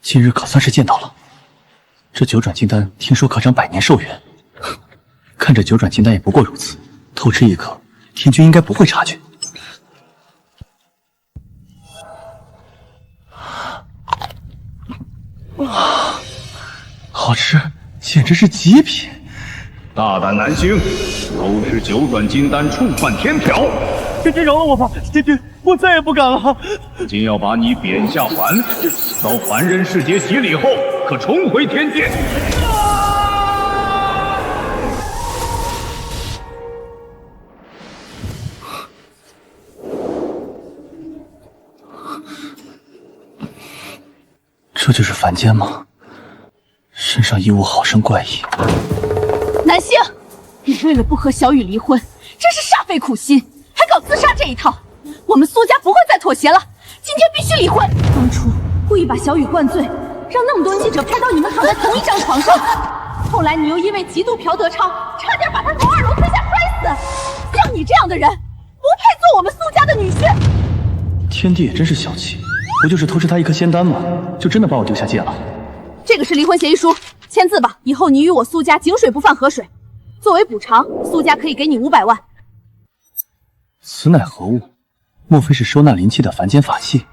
今日可算是见到了。这九转金丹听说可长100年寿元，看这九转金丹也不过如此，偷吃一颗，天君应该不会察觉。好吃，简直是极品！大胆南星，偷吃九转金丹，触犯天条。天君饶了我吧，天君，我再也不敢了。今要把你贬下凡，到凡人世界洗礼后，可重回天界。这就是凡间吗？身上衣物好生怪异。南星，你为了不和小雨离婚，真是煞费苦心，还搞自杀这一套。我们苏家不会再妥协了，今天必须离婚。当初故意把小雨灌醉，让那么多记者拍到你们躺在同一张床上，后来你又因为嫉妒朴德昌，差点把他从2楼推下摔死。像你这样的人，不配做我们苏家的女婿。天帝也真是小气，不就是偷吃他一颗仙丹吗？就真的把我丢下界了？这个是离婚协议书，签字吧。以后你与我苏家井水不犯河水。作为补偿，苏家可以给你500万。此乃何物？莫非是收纳灵气的凡间法器？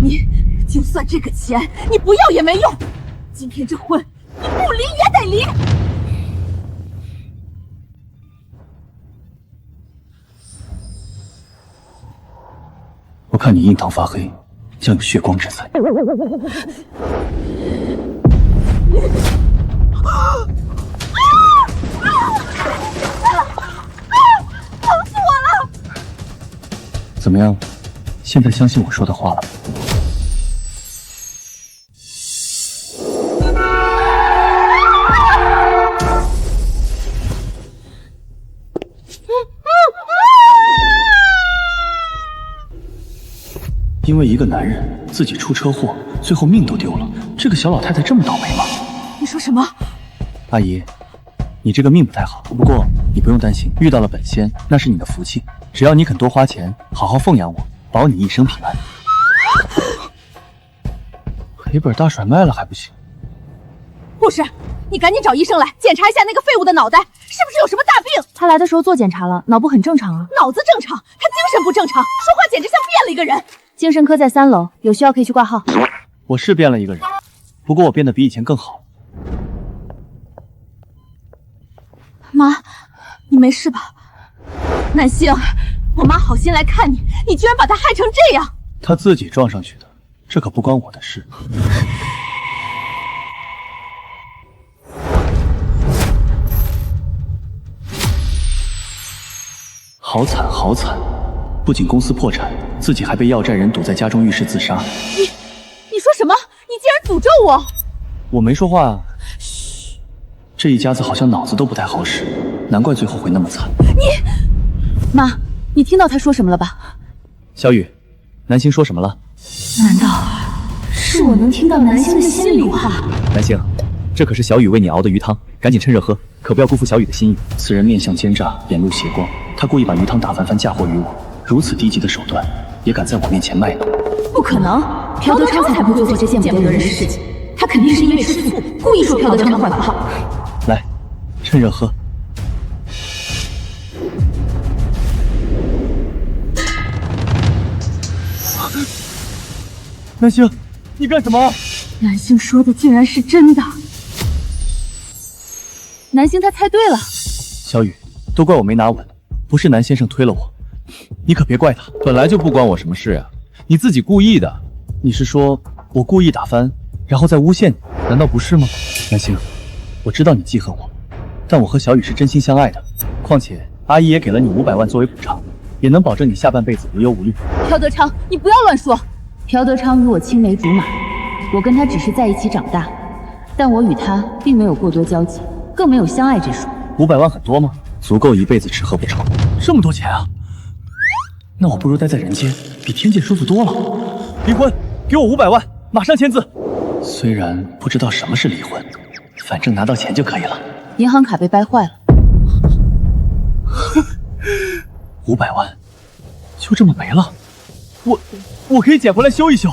你就算这个钱你不要也没用，今天这婚你不离也得离。我看你印堂发黑，将有血光之灾。疼死我了！怎么样？现在相信我说的话了？因为一个男人自己出车祸，最后命都丢了，这个小老太太这么倒霉吗？你说什么？阿姨，你这个命不太好，不过你不用担心，遇到了本仙那是你的福气，只要你肯多花钱，好好奉养我，保你一生平安。赔本大甩卖了还不行？护士，你赶紧找医生来检查一下那个废物的脑袋，是不是有什么大病？他来的时候做检查了，脑部很正常啊。脑子正常，他精神不正常，说话简直像变了一个人。精神科在3楼，有需要可以去挂号。我是变了一个人，不过我变得比以前更好。妈，你没事吧？南星，我妈好心来看你，你居然把她害成这样！她自己撞上去的，这可不关我的事。好惨，好惨！不仅公司破产，自己还被要债人堵在家中浴室自杀。你说什么？你竟然诅咒我！我没说话啊。嘘，这一家子好像脑子都不太好使，难怪最后会那么惨。妈，你听到他说什么了吧？小雨，南星说什么了？难道是我能听到南星的心里话？南星，这可是小雨为你熬的鱼汤，赶紧趁热喝，可不要辜负小雨的心意。此人面相奸诈，眼露邪光，他故意把鱼汤打翻翻嫁祸于我，如此低级的手段也敢在我面前卖弄？不可能，朴德昌才不会做这见不得人的事情，他肯定是因为吃醋，故意说朴德昌的坏话。来，趁热喝。南星，你干什么？南星说的竟然是真的。南星他猜对了。小雨，都怪我没拿稳，不是南先生推了我，你可别怪他。本来就不关我什么事呀，你自己故意的。你是说我故意打翻，然后再诬陷你，难道不是吗？南星，我知道你记恨我，但我和小雨是真心相爱的，况且阿姨也给了你500万作为补偿，也能保证你下半辈子无忧无虑。朴德昌，你不要乱说。朴德昌与我青梅竹马，我跟他只是在一起长大，但我与他并没有过多交集，更没有相爱之术。500万很多吗？足够一辈子吃喝不愁。这么多钱啊！那我不如待在人间，比天界舒服多了。离婚，给我500万，马上签字。虽然不知道什么是离婚，反正拿到钱就可以了。银行卡被掰坏了。500万，就这么没了？我可以捡回来修一修，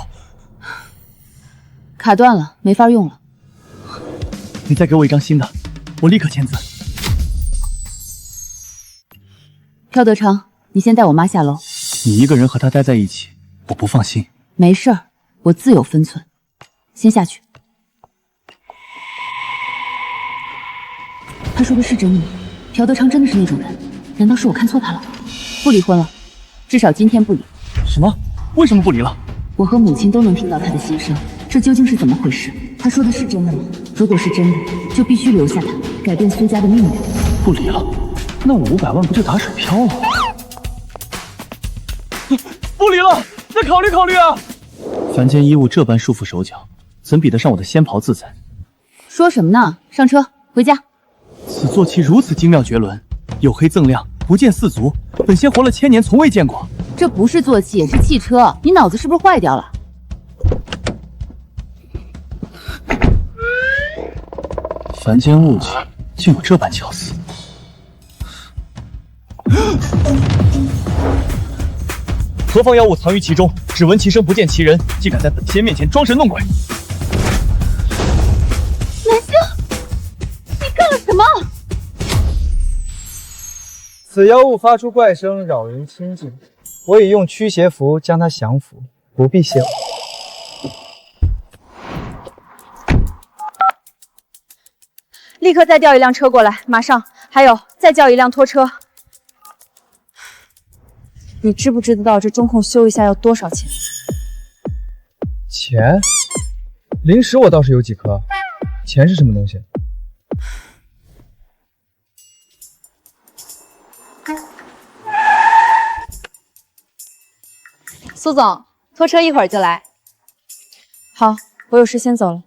卡断了，没法用了。你再给我一张新的，我立刻签字。朴德昌，你先带我妈下楼。你一个人和她待在一起，我不放心。没事儿，我自有分寸。先下去。他说的是真的吗？朴德昌真的是那种人？难道是我看错他了？不离婚了，至少今天不离。什么？为什么不离了？我和母亲都能听到他的心声，这究竟是怎么回事？他说的是真的吗？如果是真的，就必须留下他，改变苏家的命运。不离了，那我500万不就打水漂了？不离了，再考虑考虑啊！凡间衣物这般束缚手脚，怎比得上我的仙袍自在？说什么呢？上车，回家。此坐骑如此精妙绝伦，黝黑锃亮，不见四足，本仙活了1000年，从未见过。这不是坐骑，是汽车，你脑子是不是坏掉了？凡间物件竟有这般巧思。何方妖物藏于其中？只闻其声不见其人，竟敢在本仙面前装神弄鬼！南星，你干了什么？此妖物发出怪声，扰人清静。我已用驱邪符将它降服，不必谢我。立刻再调一辆车过来，马上！还有，再叫一辆拖车。你知不知道这中控修一下要多少钱？钱？灵石我倒是有几颗，钱是什么东西？苏总，拖车一会儿就来。好，我有事先走了。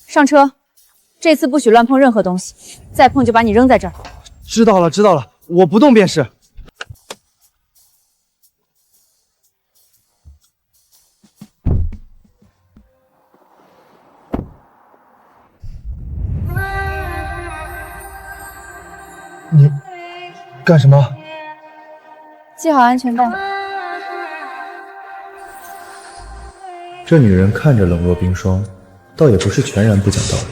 上车，这次不许乱碰任何东西，再碰就把你扔在这儿。知道了，知道了，我不动便是。你干什么？系好安全带。这女人看着冷若冰霜，倒也不是全然不讲道理。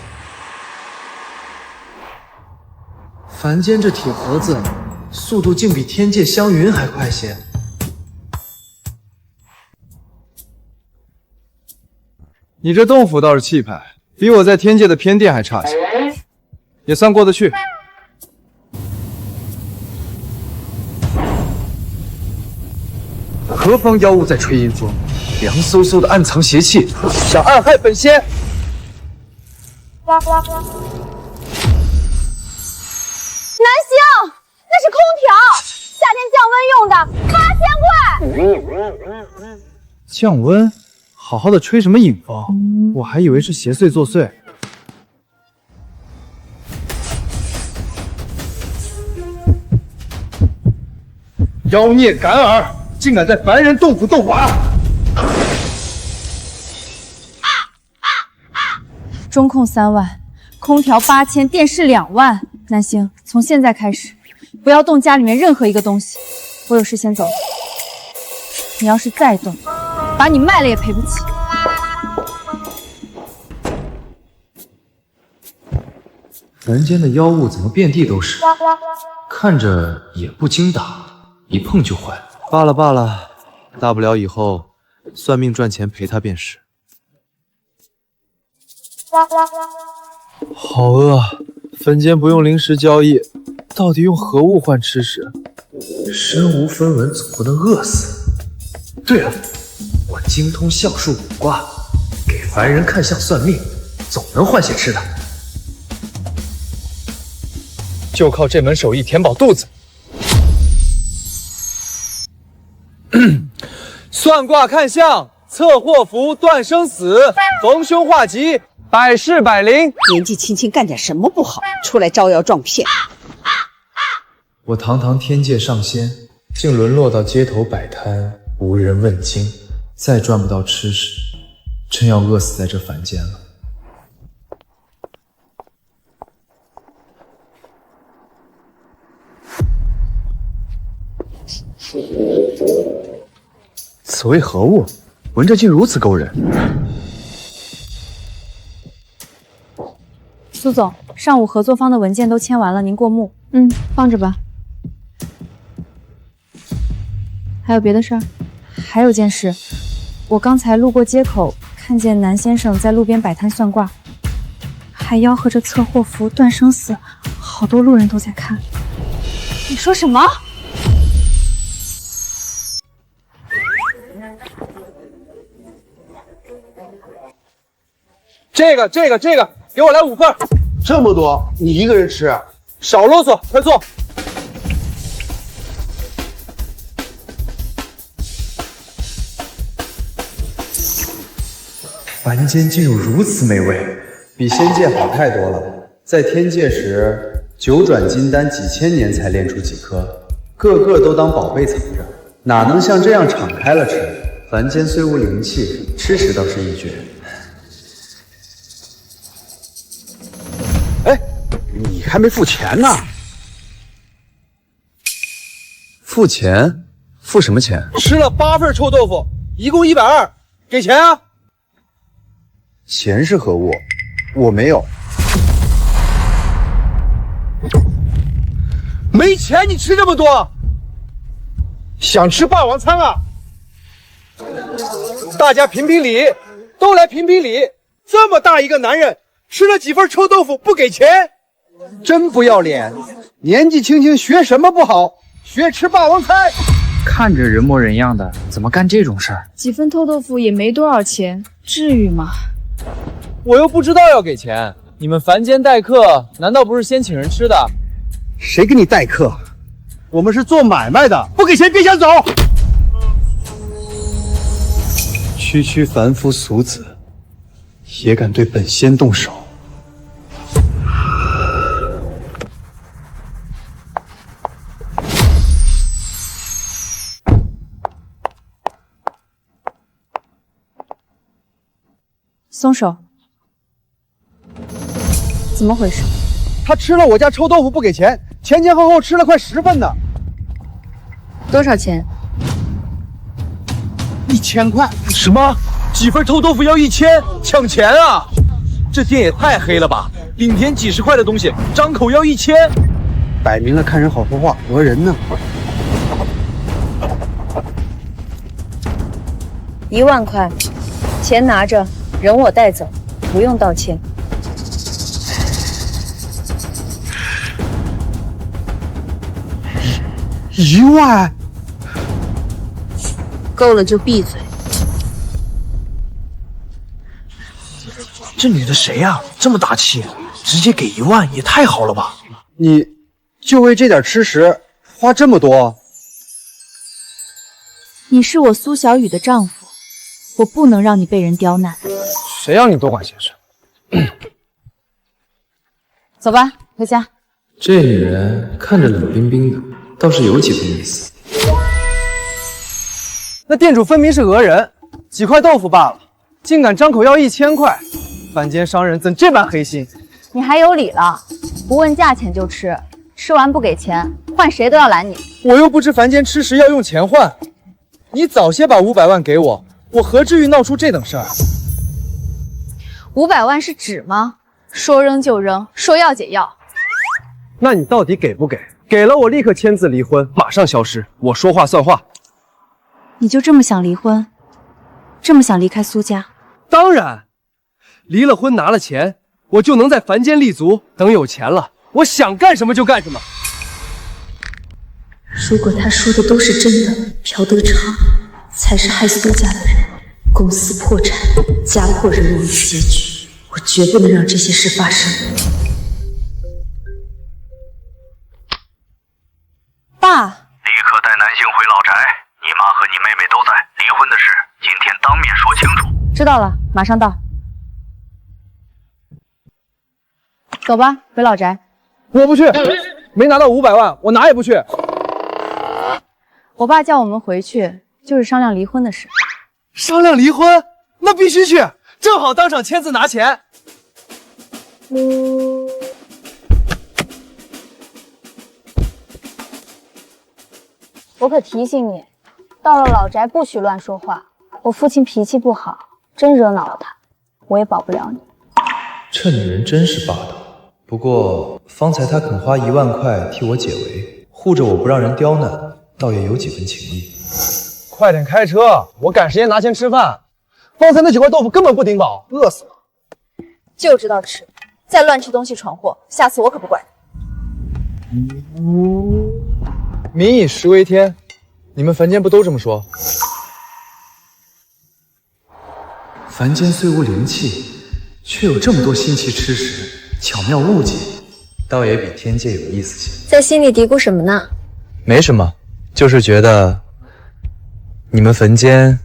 凡间这铁盒子，速度竟比天界香云还快些。你这洞府倒是气派，比我在天界的偏殿还差些，也算过得去。何方妖物在吹阴风？凉飕飕的暗藏邪气，想暗害本仙。南星，那是空调，夏天降温用的，8000块。降温？好好的吹什么阴风？我还以为是邪祟作祟。妖孽敢尔，竟敢在凡人洞府斗法！中控3万，空调8000，电视2万。南星，从现在开始，不要动家里面任何一个东西。我有事先走了。你要是再动，把你卖了也赔不起。凡间的妖物怎么遍地都是？看着也不经打，一碰就坏。罢了罢了，大不了以后算命赚钱赔他便是。好饿啊！凡间不用灵石交易，到底用何物换吃食？身无分文总不能饿死。对了，我精通相术卜卦，给凡人看相算命，总能换些吃的。就靠这门手艺填饱肚子。算卦看相，测祸福，断生死，逢凶化吉，百事百灵。年纪轻轻干点什么不好，出来招摇撞骗。我堂堂天界上仙，竟沦落到街头摆摊，无人问津，再赚不到吃食，真要饿死在这凡间了。此为何物？闻着竟如此勾人。苏总，上午合作方的文件都签完了，您过目。放着吧。还有别的事儿？还有件事，我刚才路过街口，看见南先生在路边摆摊算卦，还吆喝着测祸符、断生死，好多路人都在看。你说什么？这个，给我来5份。这么多，你一个人吃？少啰嗦，快坐。凡间竟有如此美味，比仙界好太多了。在天界时，九转金丹几千年才炼出几颗，个个都当宝贝藏着，哪能像这样敞开了吃？凡间虽无灵气，吃食倒是一绝。哎，你还没付钱呢。付钱？付什么钱？吃了8份臭豆腐，一共120，给钱啊！钱是何物？我没有。没钱你吃这么多？想吃霸王餐啊？大家评评理，都来评评理。这么大一个男人，吃了几份臭豆腐不给钱，真不要脸！年纪轻轻学什么不好？学吃霸王餐。看着人模人样的，怎么干这种事儿？几份臭豆腐也没多少钱，至于吗？我又不知道要给钱，你们凡间待客，难道不是先请人吃的？谁给你待客？我们是做买卖的，不给钱别想走。区区凡夫俗子，也敢对本仙动手？松手！怎么回事？他吃了我家臭豆腐不给钱，前前后后吃了快10份呢。多少钱？1000块。什么？几份臭豆腐要1000？抢钱啊！这店也太黑了吧！顶天几十块的东西，张口要1000，摆明了看人好说话，讹人呢。1万块，钱拿着，人我带走，不用道歉。1万？够了就闭嘴。这女的谁呀？这么大气，直接给1万也太好了吧？你就为这点吃食花这么多？你是我苏小雨的丈夫，我不能让你被人刁难。谁让你多管闲事？走吧，回家。这女人看着冷冰冰的，倒是有几分意思。那店主分明是讹人，几块豆腐罢了，竟敢张口要1000块，凡间商人怎这般黑心？你还有理了，不问价钱就吃，吃完不给钱，换谁都要拦你。我又不知凡间吃食要用钱换，你早些把500万给我，我何至于闹出这等事儿？500万是纸吗？说扔就扔，说要解要。那你到底给不给？给了我立刻签字离婚，马上消失，我说话算话。你就这么想离婚？这么想离开苏家？当然，离了婚拿了钱，我就能在凡间立足。等有钱了，我想干什么就干什么。如果他说的都是真的，朴德昌才是害苏家的人，公司破产，家破人亡的结局，我绝不能让这些事发生。爸，立刻带南星回老宅，你妈和你妹妹都在，离婚的事今天当面说清楚。知道了，马上到。走吧，回老宅。我不去，没拿到500万，我哪也不去。我爸叫我们回去，就是商量离婚的事。商量离婚？那必须去，正好当场签字拿钱。我可提醒你，到了老宅不许乱说话，我父亲脾气不好，真惹恼了他，我也保不了你。这女人真是霸道。不过方才她肯花1万块替我解围，护着我不让人刁难，倒也有几分情义。快点开车，我赶时间拿钱吃饭。方才那几块豆腐根本不顶饱，饿死了。就知道吃，再乱吃东西闯祸，下次我可不管你。民以食为天，你们凡间不都这么说？凡间虽无灵气，却有这么多新奇吃食，巧妙误解，倒也比天界有意思些。在心里嘀咕什么呢？没什么，就是觉得你们凡间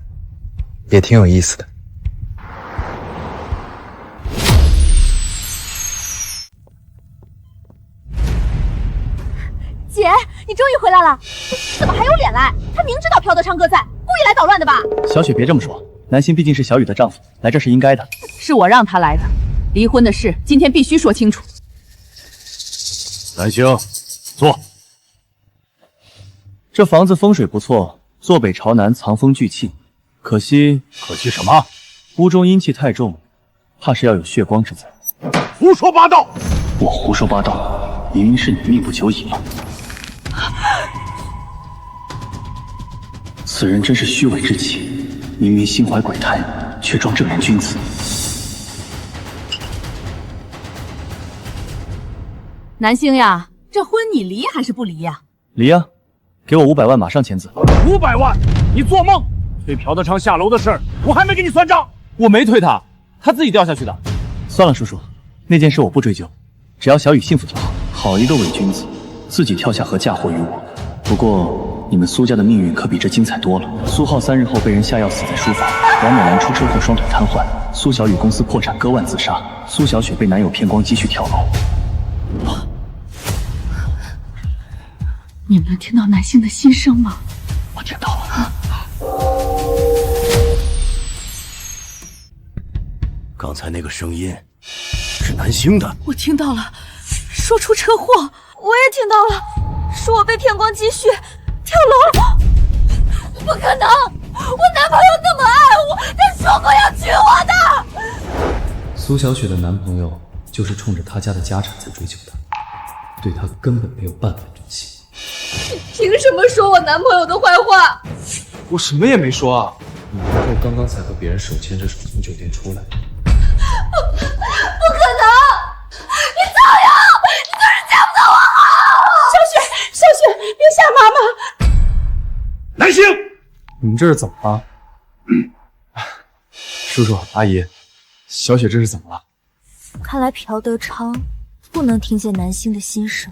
也挺有意思的。姐，你终于回来了，怎么还有脸来？他明知道朴德昌哥在，故意来捣乱的吧？小雪别这么说，南星毕竟是小雨的丈夫，来这是应该的。是我让他来的，离婚的事今天必须说清楚。南星，坐。这房子风水不错，坐北朝南，藏风聚气。可惜什么？屋中阴气太重，怕是要有血光之灾。胡说八道！我胡说八道，明明是你命不久矣嘛。此人真是虚伪之极，明明心怀鬼胎，却装正人君子。南星呀，这婚你离还是不离呀？离呀，给我500万，马上签字。500万？你做梦！推朴德昌下楼的事儿，我还没给你算账。我没推他，他自己掉下去的。算了，叔叔，那件事我不追究，只要小雨幸福就好。好一个伪君子，自己跳下河嫁祸于我。不过你们苏家的命运可比这精彩多了。苏浩3日后被人下药死在书房，王美兰出车祸双腿瘫痪，苏小雨公司破产割腕自杀，苏小雪被男友骗光积蓄跳楼。你们能听到南星的心声吗？我听到了。刚才那个声音是南星的，我听到了，说出车祸。我也听到了，说我被骗光积蓄，跳楼。不可能，我男朋友那么爱我，他说过要娶我的。苏小雪的男朋友就是冲着她家的家产才追求她，对她根本没有半分真心。你凭什么说我男朋友的坏话？我什么也没说啊！你男朋友刚刚才和别人手牵着手从酒店出来。不可能！你造谣！你就是见不得我好！小雪，别吓妈妈！南星，你们这是怎么了？叔叔阿姨，小雪这是怎么了？看来朴德昌不能听见南星的心声。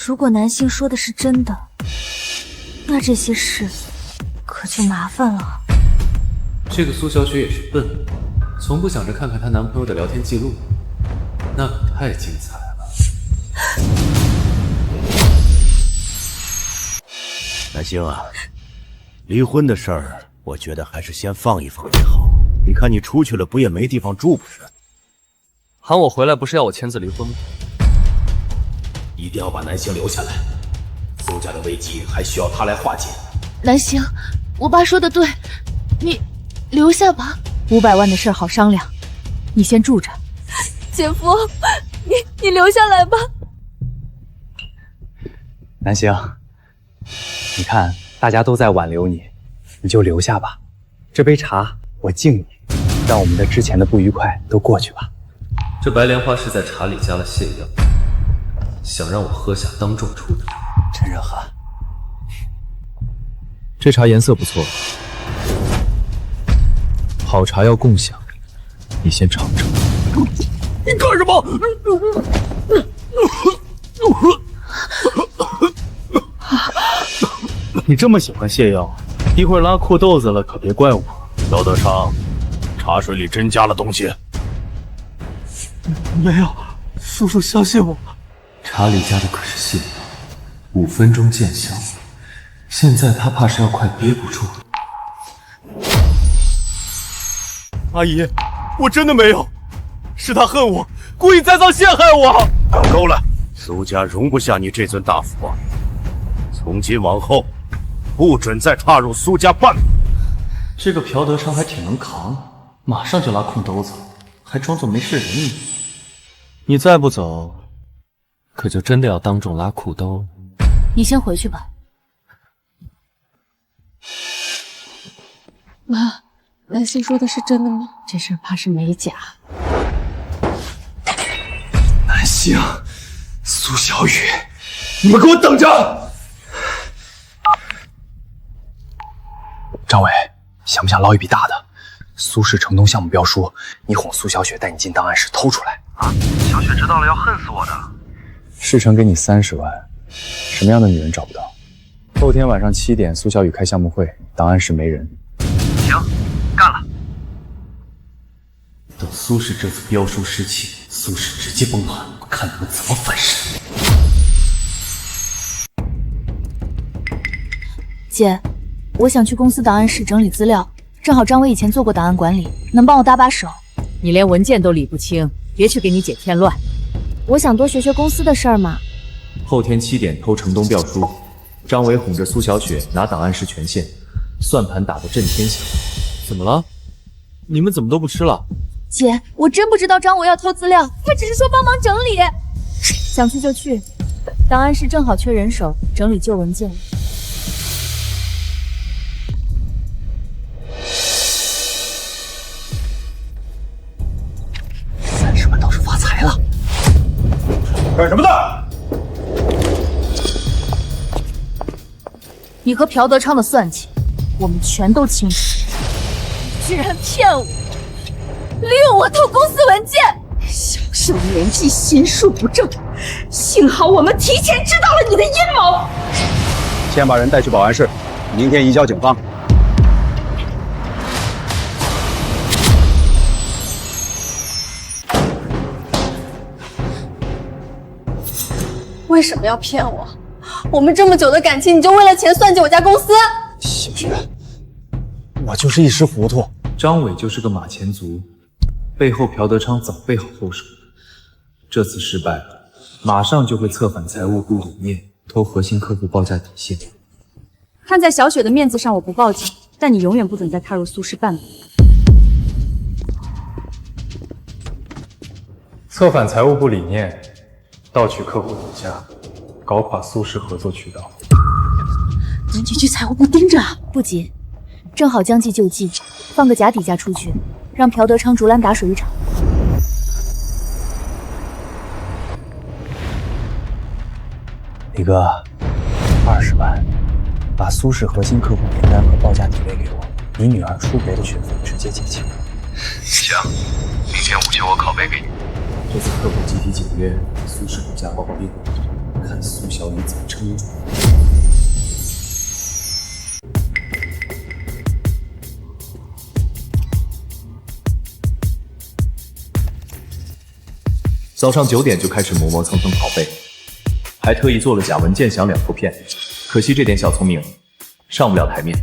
如果南星说的是真的，那这些事可就麻烦了。这个苏小雪也是笨，从不想着看看她男朋友的聊天记录，那可太精彩了。南星啊，离婚的事儿，我觉得还是先放一放最好。你看你出去了，不也没地方住不是？喊我回来不是要我签字离婚吗？一定要把南星留下来，苏家的危机还需要他来化解。南星，我爸说的对，你留下吧。500万的事好商量，你先住着。姐夫，你留下来吧。南星，你看大家都在挽留你，你就留下吧。这杯茶我敬你，让我们的之前的不愉快都过去吧。这白莲花是在茶里加了泻药，想让我喝下当众出的。陈热寒，这茶颜色不错，好茶要共享，你先尝尝。你干什么？你这么喜欢泻药，一会儿拉裤兜子了可别怪我。姚德昌，茶水里真加了东西？没有，叔叔相信我。茶里加的可是泻药，5分钟见效。现在他怕是要快憋不住了。阿姨，我真的没有，是他恨我，故意栽赃陷害我。够了，苏家容不下你这尊大佛，从今往后不准再踏入苏家半步。这个朴德昌还挺能扛，马上就拉空兜子了，还装作没事人一样。你再不走，可就真的要当众拉裤兜。你先回去吧。妈，南希说的是真的吗？这事怕是没假。南星、苏小雨，你们给我等着！张伟，想不想捞一笔大的？苏氏城东项目标书，你哄苏小雪带你进档案室偷出来啊！小雪知道了要恨死我的。市城给你30万，什么样的女人找不到？后天晚上7点，苏小雨开项目会，档案室没人。行，干了。等苏氏这次标书失窃，苏氏直接崩盘，我看你们怎么翻身。姐，我想去公司档案室整理资料，正好张伟以前做过档案管理，能帮我搭把手。你连文件都理不清，别去给你姐添乱。我想多学学公司的事儿嘛。后天7点偷城东调书，张伟哄着苏小雪拿档案室权限，算盘打得震天响。怎么了？你们怎么都不吃了？姐，我真不知道张伟要偷资料，他只是说帮忙整理。想去就去，档案室正好缺人手，整理旧文件。30万倒是发财了。干什么的？你和朴德昌的算计，我们全都清楚。居然骗我，利用我偷公司文件，小生年纪，心术不正，幸好我们提前知道了你的阴谋。先把人带去保安室，明天移交警方。为什么要骗我？我们这么久的感情，你就为了钱算计我家公司？小雪，我就是一时糊涂。张伟就是个马前卒，背后朴德昌早备好后手。这次失败了，马上就会策反财务部理念，偷核心客户报价底线。看在小雪的面子上，我不报警，但你永远不准再踏入苏氏半步。策反财务部理念，盗取客户底价，搞垮苏氏合作渠道。赶紧去财务部盯着。不急，正好将计就计，放个假底价出去，让朴德昌竹篮打水一场。李哥，20万，把苏氏核心客户名单和报价底位给我，你女儿出别的学费直接结清。行，明天5千我拷贝给你。这次客户集体解约，苏氏股价爆爆裂，看苏小雨怎么撑住。早上9点就开始磨磨蹭蹭拷贝，还特意做了假文件想2图片，可惜这点小聪明上不了台面。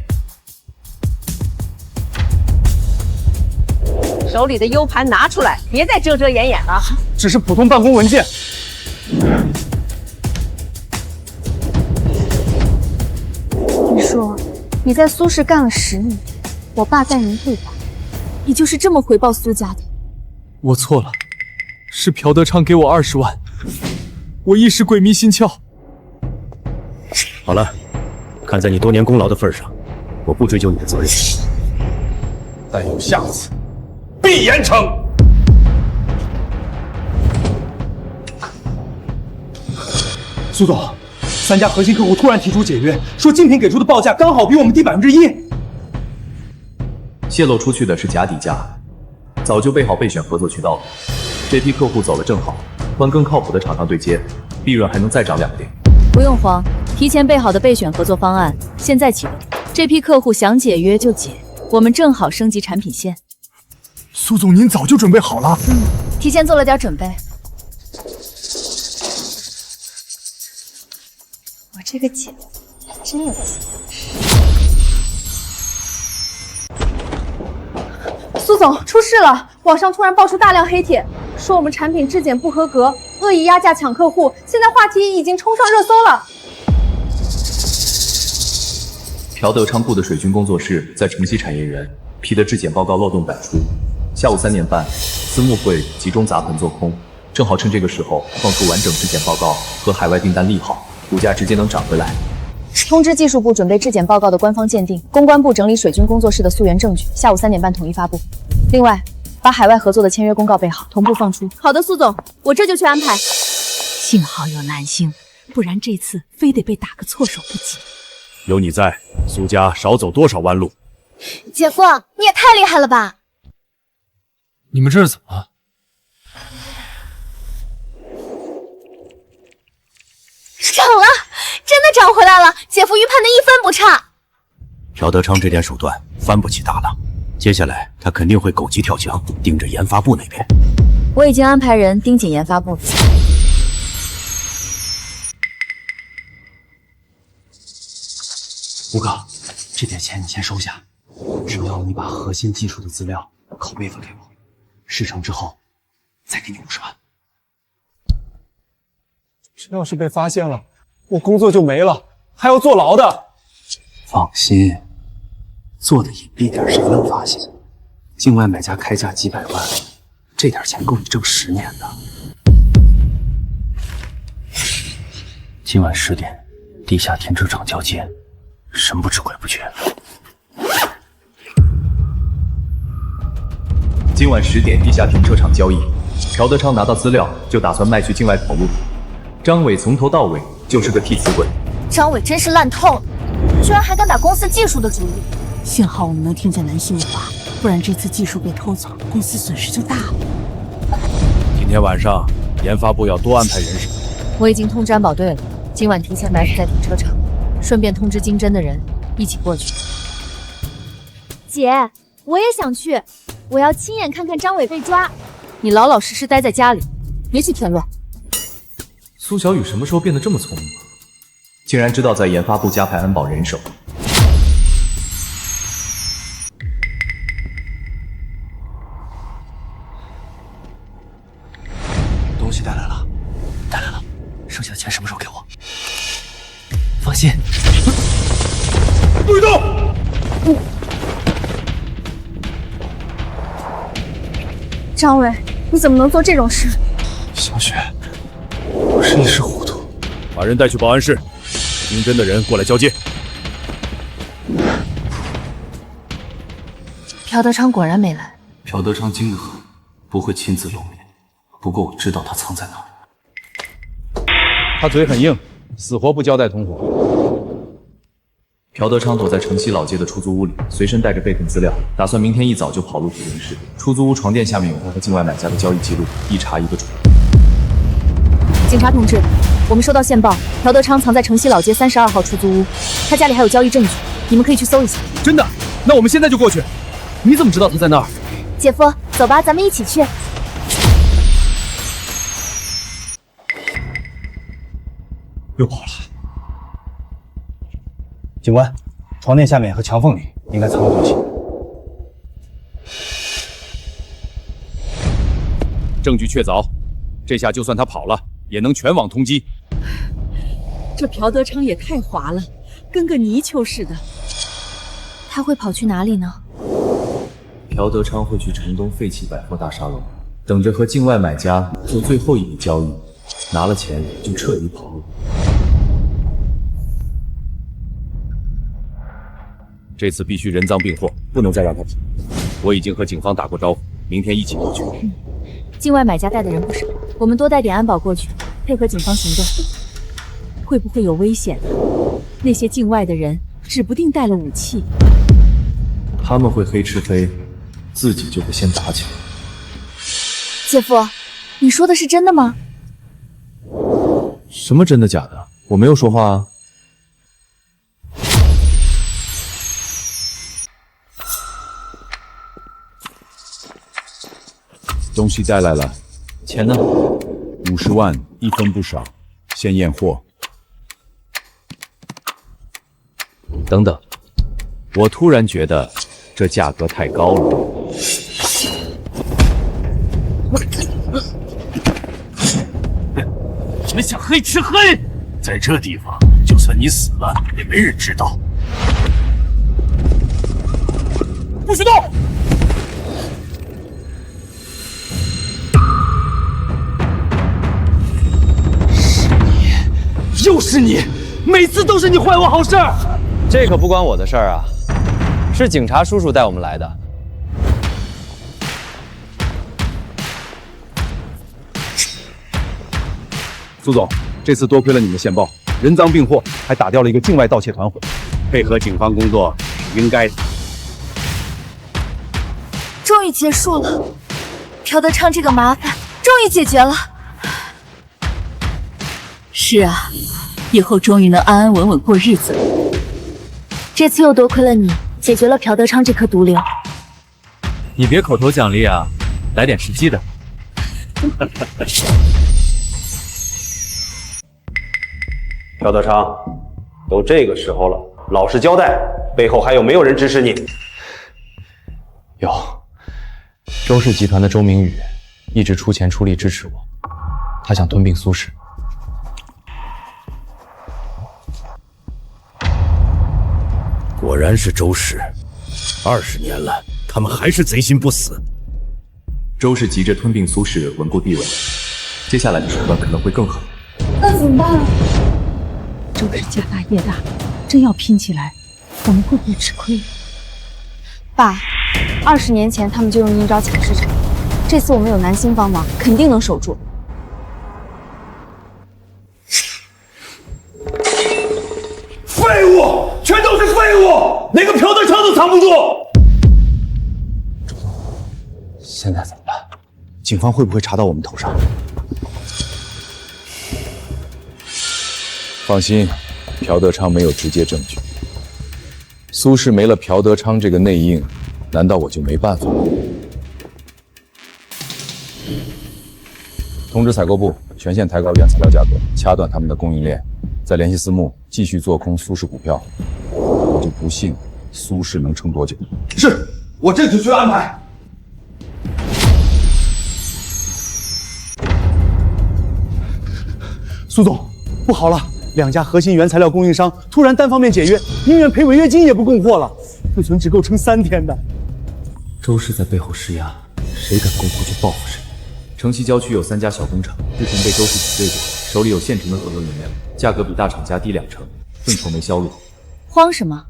手里的 U 盘拿出来，别再遮遮掩掩了。只是普通办公文件。你说你在苏氏干了10年，我爸带您退款，你就是这么回报苏家的？我错了，是朴德昌给我20万，我一时鬼迷心窍。好了，看在你多年功劳的份上，我不追究你的责任。但有下次，必严惩。苏总，3家核心客户突然提出解约，说竞品给出的报价刚好比我们低1%。泄露出去的是假底价，早就备好备选合作渠道了。这批客户走了正好，换更靠谱的厂商对接，利润还能再涨2点。不用慌，提前备好的备选合作方案现在启动，这批客户想解约就解，我们正好升级产品线。苏总，您早就准备好了？提前做了点准备。我这个姐真有钱。苏总，出事了！网上突然爆出大量黑帖，说我们产品质检不合格，恶意压价抢客户，现在话题已经冲上热搜了。朴德昌雇的水军工作室在城西产业园批的质检报告漏洞百出。下午3点半，私募会集中砸盆做空，正好趁这个时候放出完整质检报告和海外订单利好，股价直接能涨回来。通知技术部准备质检报告的官方鉴定，公关部整理水军工作室的溯源证据，下午3点半统一发布。另外，把海外合作的签约公告备好，同步放出。好的，苏总，我这就去安排。幸好有南星，不然这次非得被打个措手不及。有你在，苏家少走多少弯路。姐夫，你也太厉害了吧！你们这是怎么了？涨了，真的涨回来了！姐夫预判的1分不差。朴德昌这点手段翻不起大浪，接下来他肯定会狗急跳墙，盯着研发部那边。我已经安排人盯紧研发部。吴哥，这点钱你先收下，只要你把核心技术的资料拷贝发给我，事成之后再给你50万。这要是被发现了，我工作就没了，还要坐牢的。放心，做的隐蔽点，谁能发现？境外买家开价几百万，这点钱够你挣10年的。今晚10点，地下停车场交接，神不知鬼不觉。今晚10点，地下停车场交易。朴德昌拿到资料就打算卖去境外跑路。张伟从头到尾就是个替死鬼。张伟真是烂透了，居然还敢打公司技术的主意。幸好我们能听见南星的话，不然这次技术被偷走，公司损失就大了。今天晚上研发部要多安排人手。我已经通知安保队了，今晚提前埋伏在停车场，顺便通知金针的人一起过去。姐，我也想去，我要亲眼看看张伟被抓。你老老实实待在家里，别去添乱。苏小雨什么时候变得这么聪明了？竟然知道在研发部加派安保人手。东西带来了，剩下的钱什么时候给我？放心。不许动！张伟，你怎么能做这种事？小雪，我是一时糊涂。把人带去保安室，经侦的人过来交接。朴德昌果然没来。朴德昌精得很，不会亲自露面。不过我知道他藏在哪儿。他嘴很硬，死活不交代同伙。朴德昌躲在城西老街的出租屋里，随身带着备份资料，打算明天一早就跑路回人市。出租屋床垫下面有他和境外买家的交易记录，一查一个准。警察同志，我们收到线报，朴德昌藏在城西老街32号出租屋，他家里还有交易证据，你们可以去搜一下。真的？那我们现在就过去。你怎么知道他在那儿？姐夫，走吧，咱们一起去。又跑了。警官，床垫下面和墙缝里应该藏有东西。证据确凿，这下就算他跑了，也能全网通缉。这朴德昌也太滑了，跟个泥鳅似的。他会跑去哪里呢？朴德昌会去城东废弃百货大厦楼，等着和境外买家做最后一笔交易，拿了钱就彻底跑路。这次必须人赃并获，不能再让他跑。我已经和警方打过招呼，明天一起过去。境外买家带的人不少，我们多带点安保过去，配合警方行动。会不会有危险啊？那些境外的人指不定带了武器。他们会黑吃黑，自己就会先打起来。姐夫，你说的是真的吗？什么真的假的？我没有说话啊。东西带来了，钱呢？50万，1分不少，先验货。等等，我突然觉得这价格太高了。你们想黑吃黑，在这地方，就算你死了，也没人知道。不许动！是你，又是你，每次都是你坏我好事。这可不关我的事儿啊，是警察叔叔带我们来的。苏总，这次多亏了你们线报，人赃并获，还打掉了一个境外盗窃团伙。配合警方工作是应该的。终于结束了，朴德昌这个麻烦终于解决了。是啊，以后终于能安安稳稳过日子了。这次又多亏了你，解决了朴德昌这颗毒瘤。你别口头奖励啊，来点实际的。朴德昌，都这个时候了，老实交代，背后还有没有人支持你？有，周氏集团的周明宇一直出钱出力支持我，他想吞并苏氏。果然是周氏，20年了，他们还是贼心不死。周氏急着吞并苏氏，稳固地位，接下来的手段可能会更狠。那怎么办啊？周氏家大业大，真要拼起来，我们会不会吃亏？爸，20年前他们就用阴招抢市场，这次我们有南星帮忙，肯定能守住。废物，全都是废物，连个朴德昌都藏不住。现在怎么办？警方会不会查到我们头上？放心，朴德昌没有直接证据。苏氏没了朴德昌这个内应，难道我就没办法吗？通知采购部全线抬高原材料价格，掐断他们的供应链，再联系私募继续做空苏氏股票。我就不信苏氏能撑多久。是，我这就去安排。苏总，不好了！2家核心原材料供应商突然单方面解约，宁愿赔违约金也不供货了，库存只够撑3天的。周氏在背后施压，谁敢供货就报复谁。城西郊区有3家小工厂，之前被周氏挤兑过，手里有现成的合作原料，价格比大厂家低2成，寸头没销路。慌什么？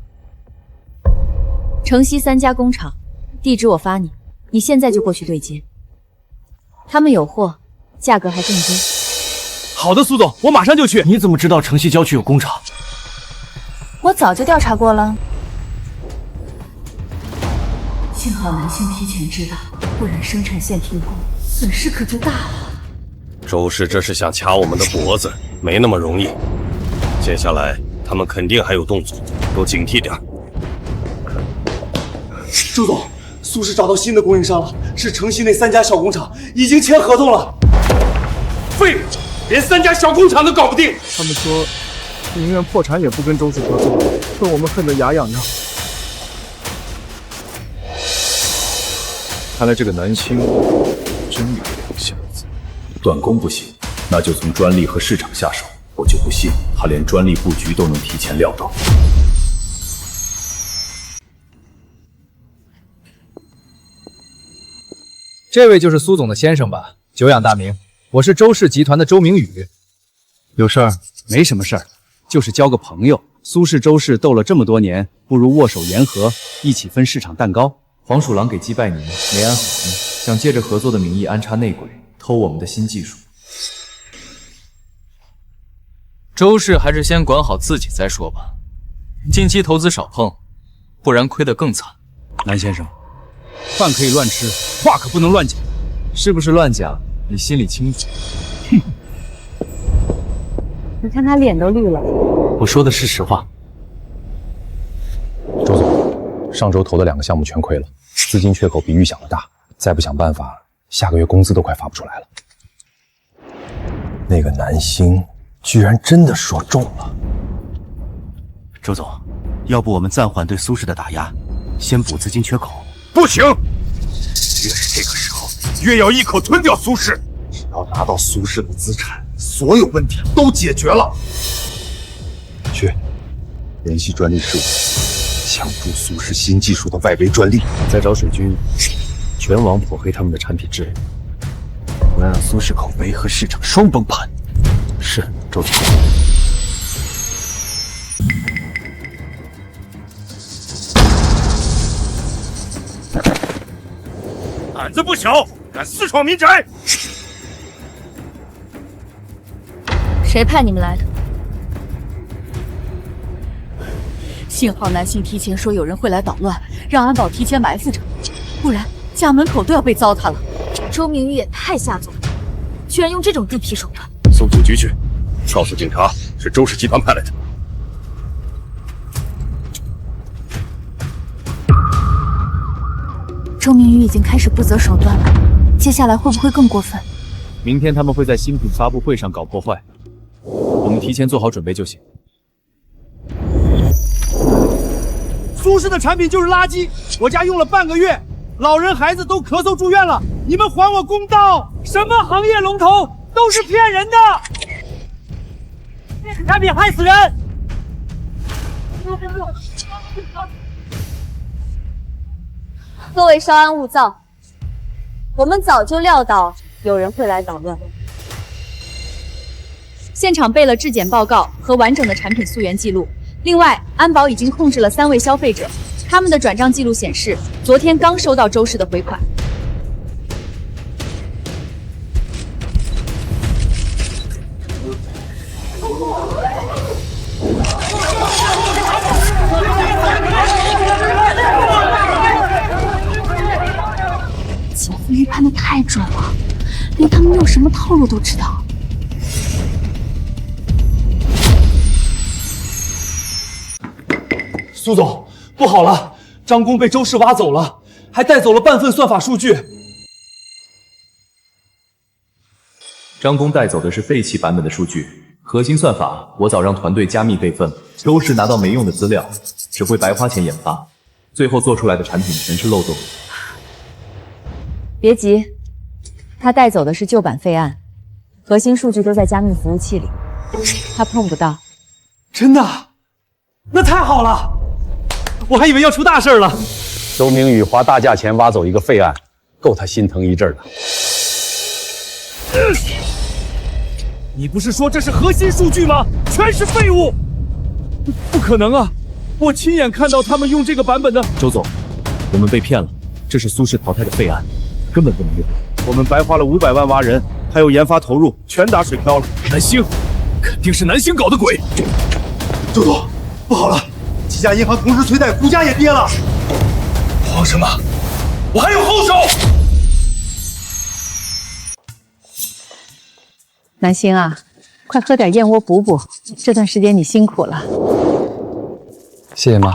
城西3家工厂，地址我发你，你现在就过去对接。他们有货，价格还更低。好的，苏总，我马上就去。你怎么知道城西郊区有工厂？我早就调查过了。幸好南星提前知道，不然生产线停工，损失可就大了。周氏这是想掐我们的脖子，没那么容易。接下来他们肯定还有动作，都警惕点。周总，苏氏找到新的供应商了，是城西那3家小工厂，已经签合同了。废物！连3家小工厂都搞不定。他们说，宁愿破产也不跟周氏合作，恨我们恨得牙痒痒。看来这个南星真有两下子。断供不行，那就从专利和市场下手。我就不信他连专利布局都能提前料到。这位就是苏总的先生吧？久仰大名。我是周氏集团的周明宇。有事儿？没什么事儿，就是交个朋友。苏氏、周氏斗了这么多年，不如握手言和，一起分市场蛋糕。黄鼠狼给击败你，没安好心，想借着合作的名义安插内鬼，偷我们的新技术。周氏还是先管好自己再说吧，近期投资少碰，不然亏得更惨。南先生，饭可以乱吃，话可不能乱讲。是不是乱讲？你心里清楚。哼，你看他脸都绿了。我说的是实话。周总，上周投的2个项目全亏了，资金缺口比预想的大，再不想办法，下个月工资都快发不出来了。那个南星居然真的说中了。周总，要不我们暂缓对苏氏的打压，先补资金缺口？不行，越是这个时候，越要一口吞掉苏氏。只要拿到苏氏的资产，所有问题都解决了。去联系专利事务，抢注苏氏新技术的外围专利，再找水军，全网抹黑他们的产品质量，不要让苏氏口碑和市场双崩盘。是，周总。胆子不小，敢私闯民宅！谁派你们来的？幸好南星提前说有人会来捣乱，让安保提前埋伏着，不然家门口都要被糟蹋了。周明玉也太下作了，居然用这种地痞手段。送总局去，告诉警察是周氏集团派来的。周明玉已经开始不择手段了，接下来会不会更过分？明天他们会在新品发布会上搞破坏，我们提前做好准备就行。苏氏的产品就是垃圾，我家用了半个月，老人孩子都咳嗽住院了，你们还我公道！什么行业龙头都是骗人的，产品害死人！各位稍安勿躁，我们早就料到有人会来捣乱。现场备了质检报告和完整的产品溯源记录。另外，安保已经控制了3位消费者，他们的转账记录显示，昨天刚收到周氏的回款。姐夫预判的太准了，连他们用什么套路都知道。苏总，不好了，张工被周氏挖走了，还带走了半份算法数据。张工带走的是废弃版本的数据，核心算法我早让团队加密备份。周氏拿到没用的资料，只会白花钱研发，最后做出来的产品全是漏洞。别急，他带走的是旧版废案，核心数据都在加密服务器里，他碰不到。真的？那太好了！我还以为要出大事了。周明宇花大价钱挖走一个废案，够他心疼一阵了。你不是说这是核心数据吗？全是废物！不可能啊！我亲眼看到他们用这个版本的。周总，我们被骗了，这是苏氏淘汰的废案，根本不能用。我们白花了500万挖人，还有研发投入，全打水漂了。南星，肯定是南星搞的鬼！周总，不好了！几家银行同时催贷，股价也跌了。慌什么？我还有后手！南星啊，快喝点燕窝补补，这段时间你辛苦了。谢谢妈。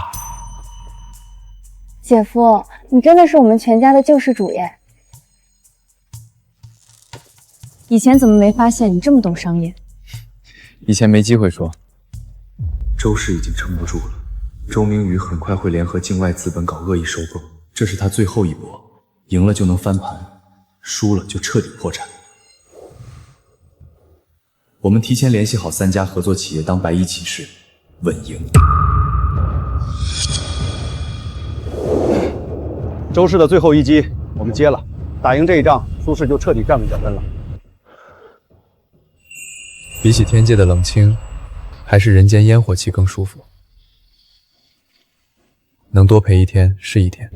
姐夫，你真的是我们全家的救世主耶！以前怎么没发现你这么懂商业？以前没机会说。周氏已经撑不住了，周明宇很快会联合境外资本搞恶意收购，这是他最后一搏，赢了就能翻盘，输了就彻底破产。我们提前联系好3家合作企业当白衣骑士，稳赢。周氏的最后一击我们接了，打赢这一仗，苏氏就彻底站稳脚跟了。比起天界的冷清，还是人间烟火气更舒服。能多陪一天是一天。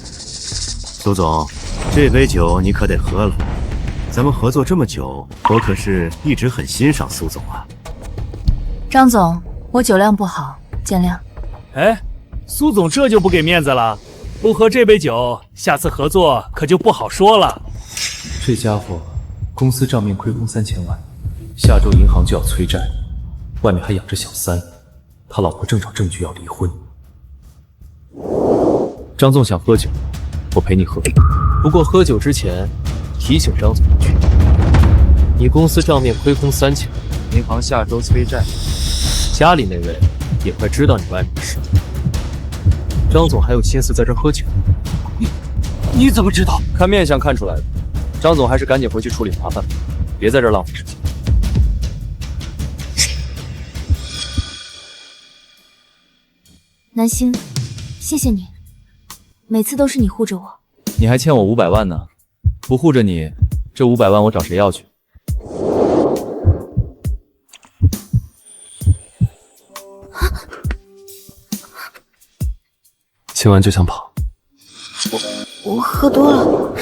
苏总，这杯酒你可得喝了。咱们合作这么久，我可是一直很欣赏苏总啊。张总，我酒量不好，见谅。哎，苏总这就不给面子了，不喝这杯酒，下次合作可就不好说了。这家伙公司账面亏空3000万，下周银行就要催债，外面还养着小三，他老婆正找证据要离婚。张总想喝酒，我陪你喝。不过喝酒之前，提醒张总一句：你公司账面亏空3000，银行下周催债，家里那位也快知道你外面的事。张总还有心思在这喝酒？你怎么知道？看面相看出来的。张总还是赶紧回去处理麻烦吧，别在这儿浪费时间。南星，谢谢你，每次都是你护着我。你还欠我500万呢，不护着你，这500万我找谁要去？亲完就想跑。我喝多了。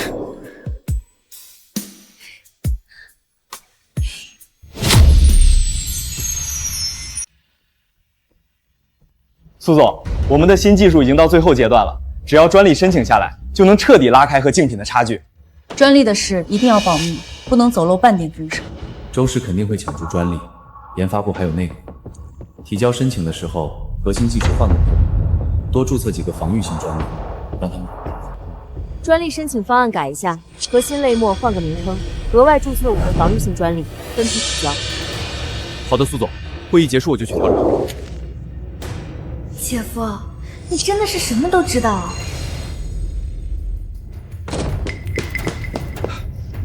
苏总，我们的新技术已经到最后阶段了，只要专利申请下来，就能彻底拉开和竞品的差距。专利的事一定要保密，不能走漏半点风声。周氏肯定会抢注专利，研发部还有内部。提交申请的时候，核心技术换个名，多注册几个防御性专利，让他们。专利申请方案改一下，核心类目换个名称，额外注册5个防御性专利，分批提交。好的，苏总，会议结束我就去调查。姐夫，你真的是什么都知道啊！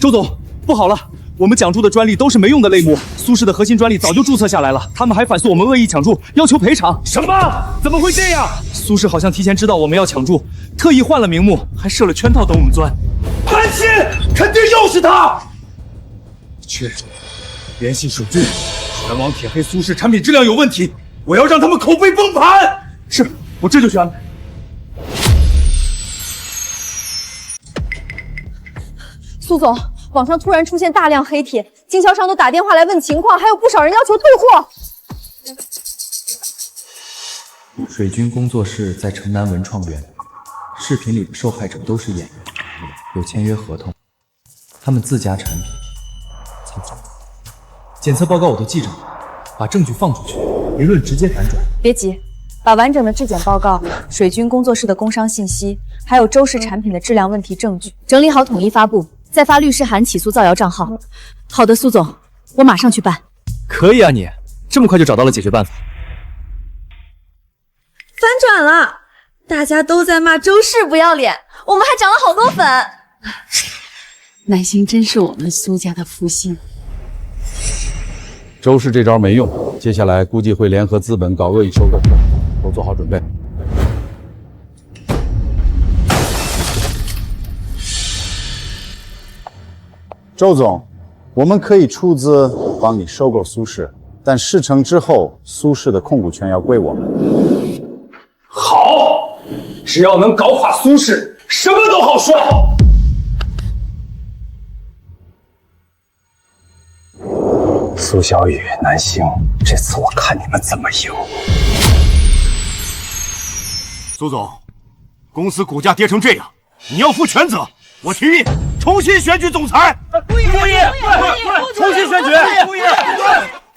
周总，不好了，我们抢注的专利都是没用的类目，苏氏的核心专利早就注册下来了，他们还反诉我们恶意抢注，要求赔偿。什么？怎么会这样？苏氏好像提前知道我们要抢注，特意换了名目，还设了圈套等我们钻。潘鑫，肯定又是他！去，联系数据，全网铁黑苏氏产品质量有问题，我要让他们口碑崩盘。是，我这就去安排。苏总，网上突然出现大量黑帖，经销商都打电话来问情况，还有不少人要求退货。水军工作室在城南文创园，视频里的受害者都是演员，有签约合同，他们自家产品操作。检测报告我都记着呢，把证据放出去，舆论直接反转。别急。把完整的质检报告、水军工作室的工商信息，还有周氏产品的质量问题证据整理好，统一发布，再发律师函起诉造谣账号。好的，苏总，我马上去办。可以啊你，这么快就找到了解决办法。反转了，大家都在骂周氏不要脸，我们还涨了好多粉。南星真是我们苏家的福星。周氏这招没用，接下来估计会联合资本搞恶意收购，都做好准备。周总，我们可以出资帮你收购苏氏，但事成之后，苏氏的控股权要归我们。好，只要能搞垮苏氏，什么都好说。苏小雨、南星，这次我看你们怎么赢！苏总，公司股价跌成这样，你要负全责。我提议重新选举总裁。故意！重新选举！故意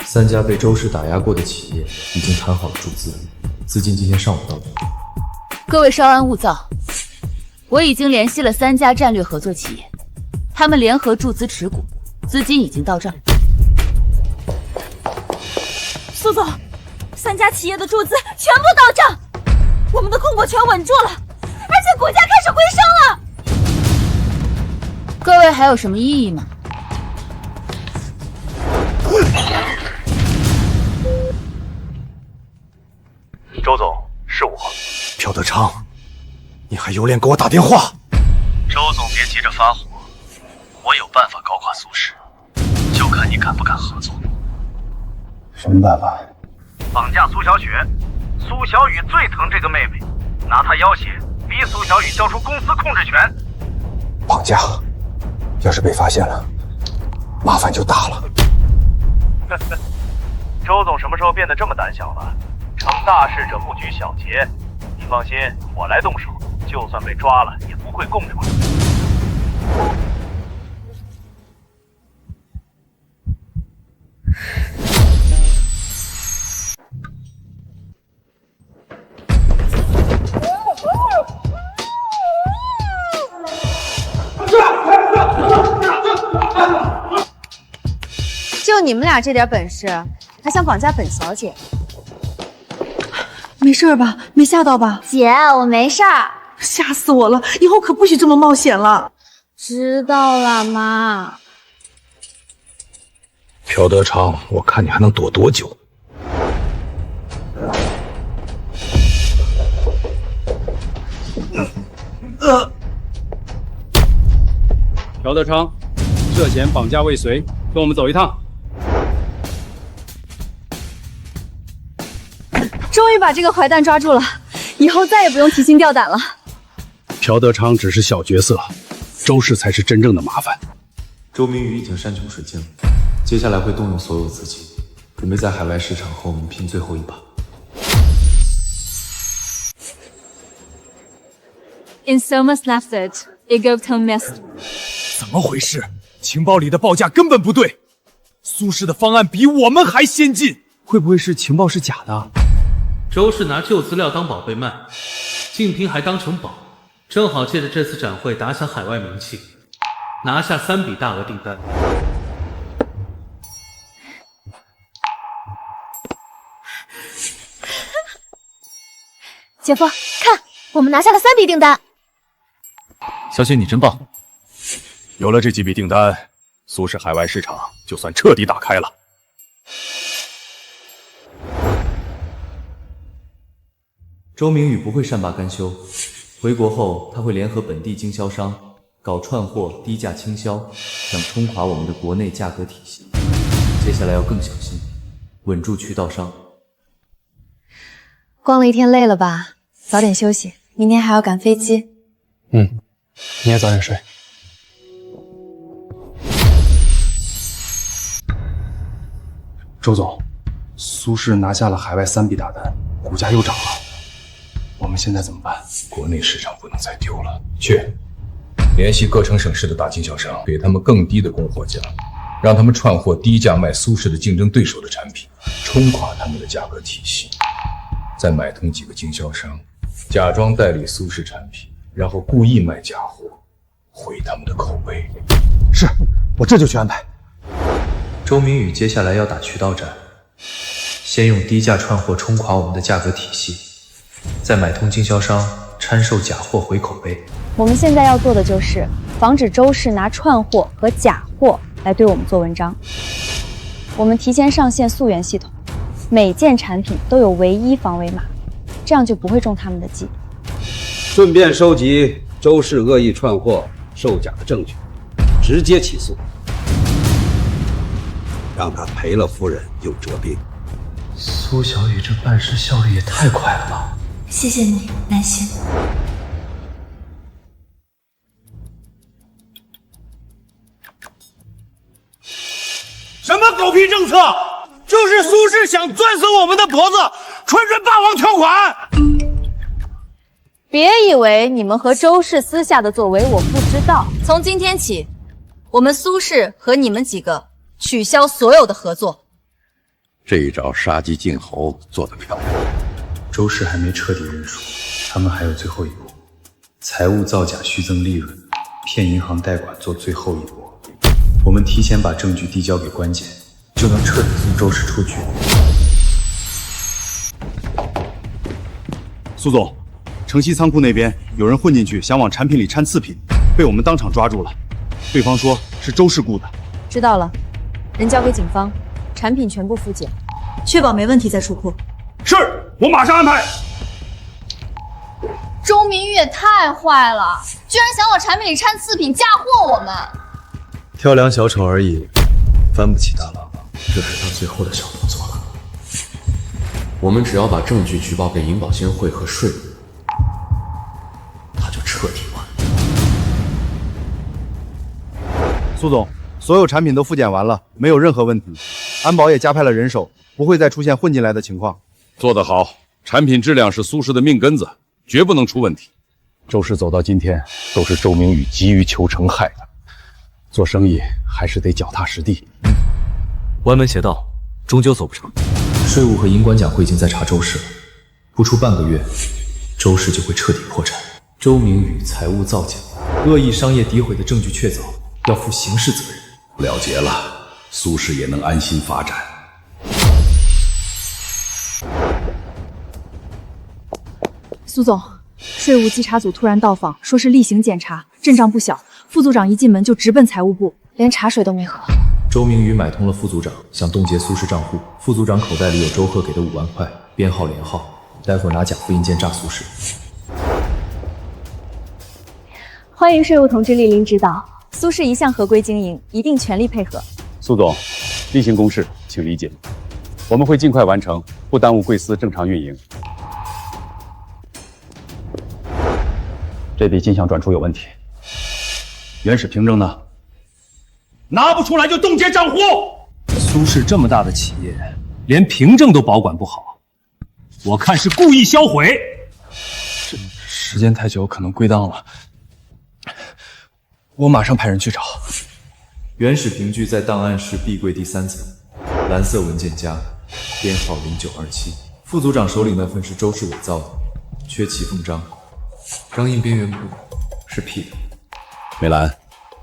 ！3家被周氏打压过的企业已经谈好了注资，资金今天上午到账。各位稍安勿躁，我已经联系了3家战略合作企业，他们联合注资持股，资金已经到账。苏总，3家企业的注资全部到账，我们的控股权稳住了，而且股价开始回升了。各位还有什么异议吗？周总，是我，朴德昌，你还有脸给我打电话？周总别急着发火，我有办法搞垮苏氏，就看你敢不敢合作。什么办法？绑架苏小雪，苏小雨最疼这个妹妹，拿她要挟，逼苏小雨交出公司控制权。绑架，要是被发现了，麻烦就大了。周总什么时候变得这么胆小了？成大事者不拘小节，你放心，我来动手，就算被抓了，也不会供出来。就你们俩这点本事，还想绑架本小姐？没事吧？没吓到吧？姐，我没事儿。吓死我了！以后可不许这么冒险了。知道了，妈。朴德昌，我看你还能躲多久？德昌涉嫌绑架未遂，跟我们走一趟。终于把这个坏蛋抓住了，以后再也不用提心吊胆了。朴德昌只是小角色，周氏才是真正的麻烦。周明宇已经山穷水尽了，接下来会动用所有资金，准备在海外市场和我们拼最后一把。In so much method, Egerton missed. 怎么回事？情报里的报价根本不对，苏氏的方案比我们还先进。会不会是情报是假的？周氏拿旧资料当宝贝卖，竞品还当成宝，正好借着这次展会打响海外名气，拿下3笔大额订单。姐夫，看，我们拿下了3笔订单。小雪，你真棒！有了这几笔订单，苏氏海外市场就算彻底打开了。周明宇不会善罢甘休，回国后他会联合本地经销商搞串货、低价倾销，想冲垮我们的国内价格体系。接下来要更小心，稳住渠道商。逛了一天累了吧？早点休息，明天还要赶飞机。你也早点睡。周总，苏氏拿下了海外3笔大单，股价又涨了。我们现在怎么办？国内市场不能再丢了，去联系各城省市的大经销商，给他们更低的供货价，让他们串货低价卖苏氏的竞争对手的产品，冲垮他们的价格体系。再买通几个经销商，假装代理苏氏产品，然后故意卖假货，毁他们的口碑。是，我这就去安排。周明宇接下来要打渠道战，先用低价串货冲垮我们的价格体系，再买通经销商掺售假货回口碑。我们现在要做的就是防止周氏拿串货和假货来对我们做文章。我们提前上线溯源系统，每件产品都有唯一防伪码，这样就不会中他们的计。顺便收集周氏恶意串货、售假的证据，直接起诉，让他赔了夫人又折兵。苏小雨这办事效率也太快了吧！谢谢你，南星。什么狗屁政策？就是苏氏想攥死我们的脖子，纯纯霸王条款。别以为你们和周氏私下的作为我不知道。从今天起，我们苏氏和你们几个取消所有的合作。这一招杀鸡儆猴做得漂亮。周氏还没彻底认输，他们还有最后一步，财务造假虚增利润，骗银行贷款做最后一波。我们提前把证据递交给关检，就能彻底送周氏出局。苏总，城西仓库那边有人混进去，想往产品里掺次品，被我们当场抓住了。对方说是周氏雇的。知道了，人交给警方，产品全部复检，确保没问题再出库。是，我马上安排。周明宇也太坏了，居然想往产品里掺次品嫁祸我们。挑两小丑而已，翻不起大浪。这是他最后的小动作了。我们只要把证据举报给银保监会和税务，他就彻底完。苏总，所有产品都复检完了，没有任何问题。安保也加派了人手，不会再出现混进来的情况。做得好，产品质量是苏氏的命根子，绝不能出问题。周氏走到今天，都是周明宇急于求成害的。做生意还是得脚踏实地。歪门邪道，终究走不成。税务和银管奖会已经在查周氏了，不出半个月，周氏就会彻底破产。周明宇财务造假、恶意商业诋毁的证据确凿，要负刑事责任。了结了，苏氏也能安心发展。苏总，税务稽查组突然到访，说是例行检查，阵仗不小。副组长一进门就直奔财务部，连茶水都没喝。周明宇买通了副组长，想冻结苏氏账户。副组长口袋里有周贺给的5万块，编号连号，待会儿拿假复印件炸苏氏。欢迎税务同志莅临指导。苏氏一向合规经营，一定全力配合。苏总，例行公事，请理解。我们会尽快完成，不耽误贵司正常运营。这笔进项转出有问题，原始凭证呢？拿不出来就冻结账户。苏氏这么大的企业，连凭证都保管不好，我看是故意销毁。时间太久，可能归档了。我马上派人去找。原始凭据在档案室壁柜第3层，蓝色文件夹，编号0927。副组长手里那份是周氏伪造的，缺骑缝章，章印边缘部是 P 的。梅兰，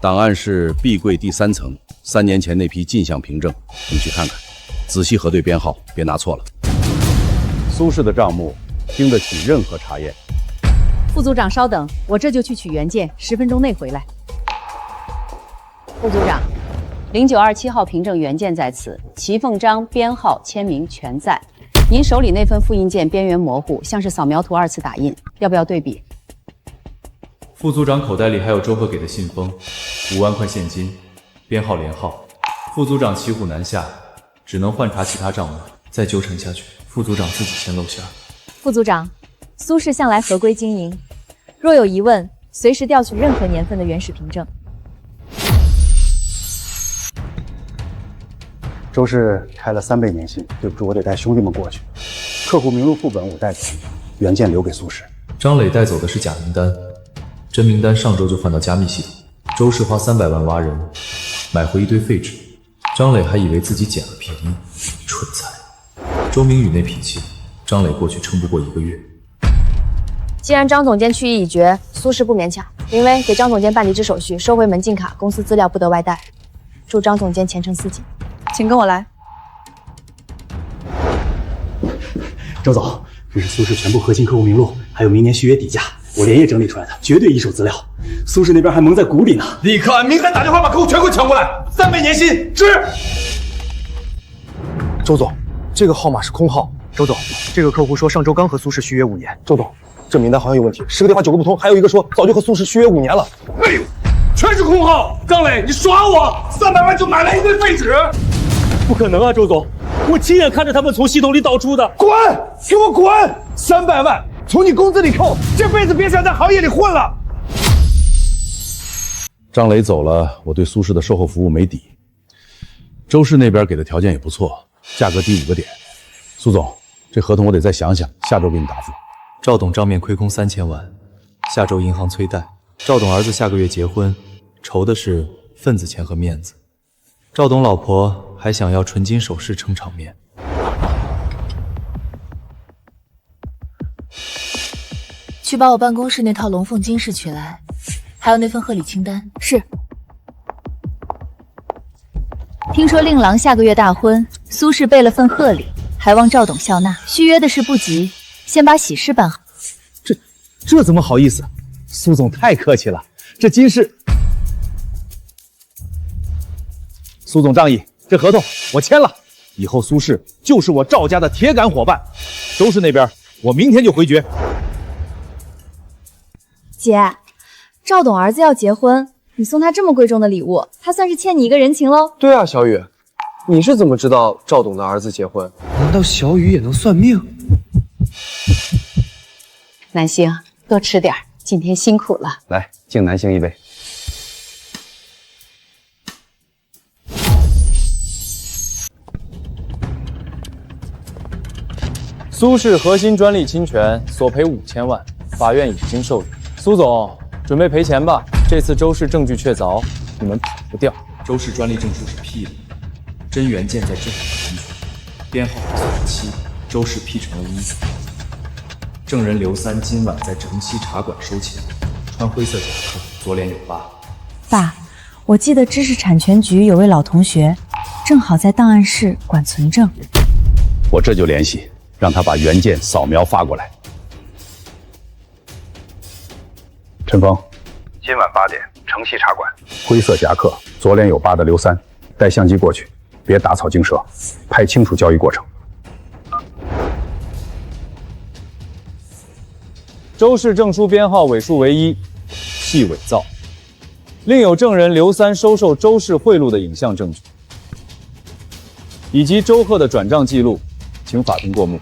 档案室壁柜第3层，3年前那批进项凭证，你去看看，仔细核对编号，别拿错了。苏氏的账目经得起任何查验。副组长稍等，我这就去取原件，10分钟内回来。副组长，0927号凭证原件在此，骑缝章、编号、签名全在。您手里那份复印件边缘模糊，像是扫描图2次打印，要不要对比？副组长口袋里还有周贺给的信封，5万块现金，编号连号。副组长骑虎难下，只能换查其他账目，再纠缠下去，副组长自己先露馅。副组长，苏氏向来合规经营，若有疑问，随时调取任何年份的原始凭证。周氏开了3倍年薪，对不住，我得带兄弟们过去。客户名录副本我带走，原件留给苏氏。张磊带走的是假名单，真名单上周就放到加密系统。周氏花300万挖人，买回一堆废纸。张磊还以为自己捡了便宜，蠢材。周明宇那脾气，张磊过去撑不过1个月。既然张总监去意已决，苏氏不勉强。林威给张总监办离职手续，收回门禁卡，公司资料不得外带。祝张总监前程似锦。请跟我来。周总，这是苏氏全部核心客户名录，还有明年续约底价，我连夜整理出来的，绝对一手资料。苏氏那边还蒙在鼓里呢。立刻按名单打电话把客户全给我抢过来，3倍年薪，支！周总，这个号码是空号。周总，这个客户说上周刚和苏氏续约5年。周总，这名单好像有问题，10个电话9个不通，还有一个说早就和苏氏续约5年了。哎呦，全是空号！张磊，你耍我！300万就买来一堆废纸？不可能啊，周总，我亲眼看着他们从系统里导出的。滚！给我滚！300万从你工资里扣，这辈子别想在行业里混了。张磊走了，我对苏氏的售后服务没底。周氏那边给的条件也不错，价格低5个点。苏总，这合同我得再想想，下周给你答复。赵董账面亏空3000万，下周银行催贷。赵董儿子下个月结婚，愁的是份子钱和面子。赵董老婆还想要纯金首饰撑场面。去把我办公室那套龙凤金饰取来，还有那份贺礼清单。是。听说令郎下个月大婚，苏氏备了份贺礼，还望赵董笑纳。续约的事不急，先把喜事办好。这怎么好意思？苏总太客气了，这金饰……苏总仗义，这合同我签了，以后苏氏就是我赵家的铁杆伙伴。周氏那边，我明天就回绝。姐，赵董儿子要结婚，你送他这么贵重的礼物，他算是欠你一个人情喽。对啊，小雨，你是怎么知道赵董的儿子结婚？难道小雨也能算命？南星，多吃点，今天辛苦了。来，敬南星一杯。苏氏核心专利侵权，索赔5000万，法院已经受理。苏总，准备赔钱吧。这次周氏证据确凿，你们跑不掉。周氏专利证书是 P 的，真原件在质检完全，编号47，周氏 P 成了1。证人刘三今晚在城西茶馆收钱，穿灰色夹克，左脸有疤。爸，我记得知识产权局有位老同学，正好在档案室管存证。我这就联系，让他把原件扫描发过来。陈峰，今晚8点，城西茶馆，灰色夹克，左脸有疤的刘三，带相机过去，别打草惊蛇，拍清楚交易过程。周氏证书编号尾数为1，系伪造。另有证人刘三收受周氏贿赂的影像证据，以及周贺的转账记录，请法庭过目。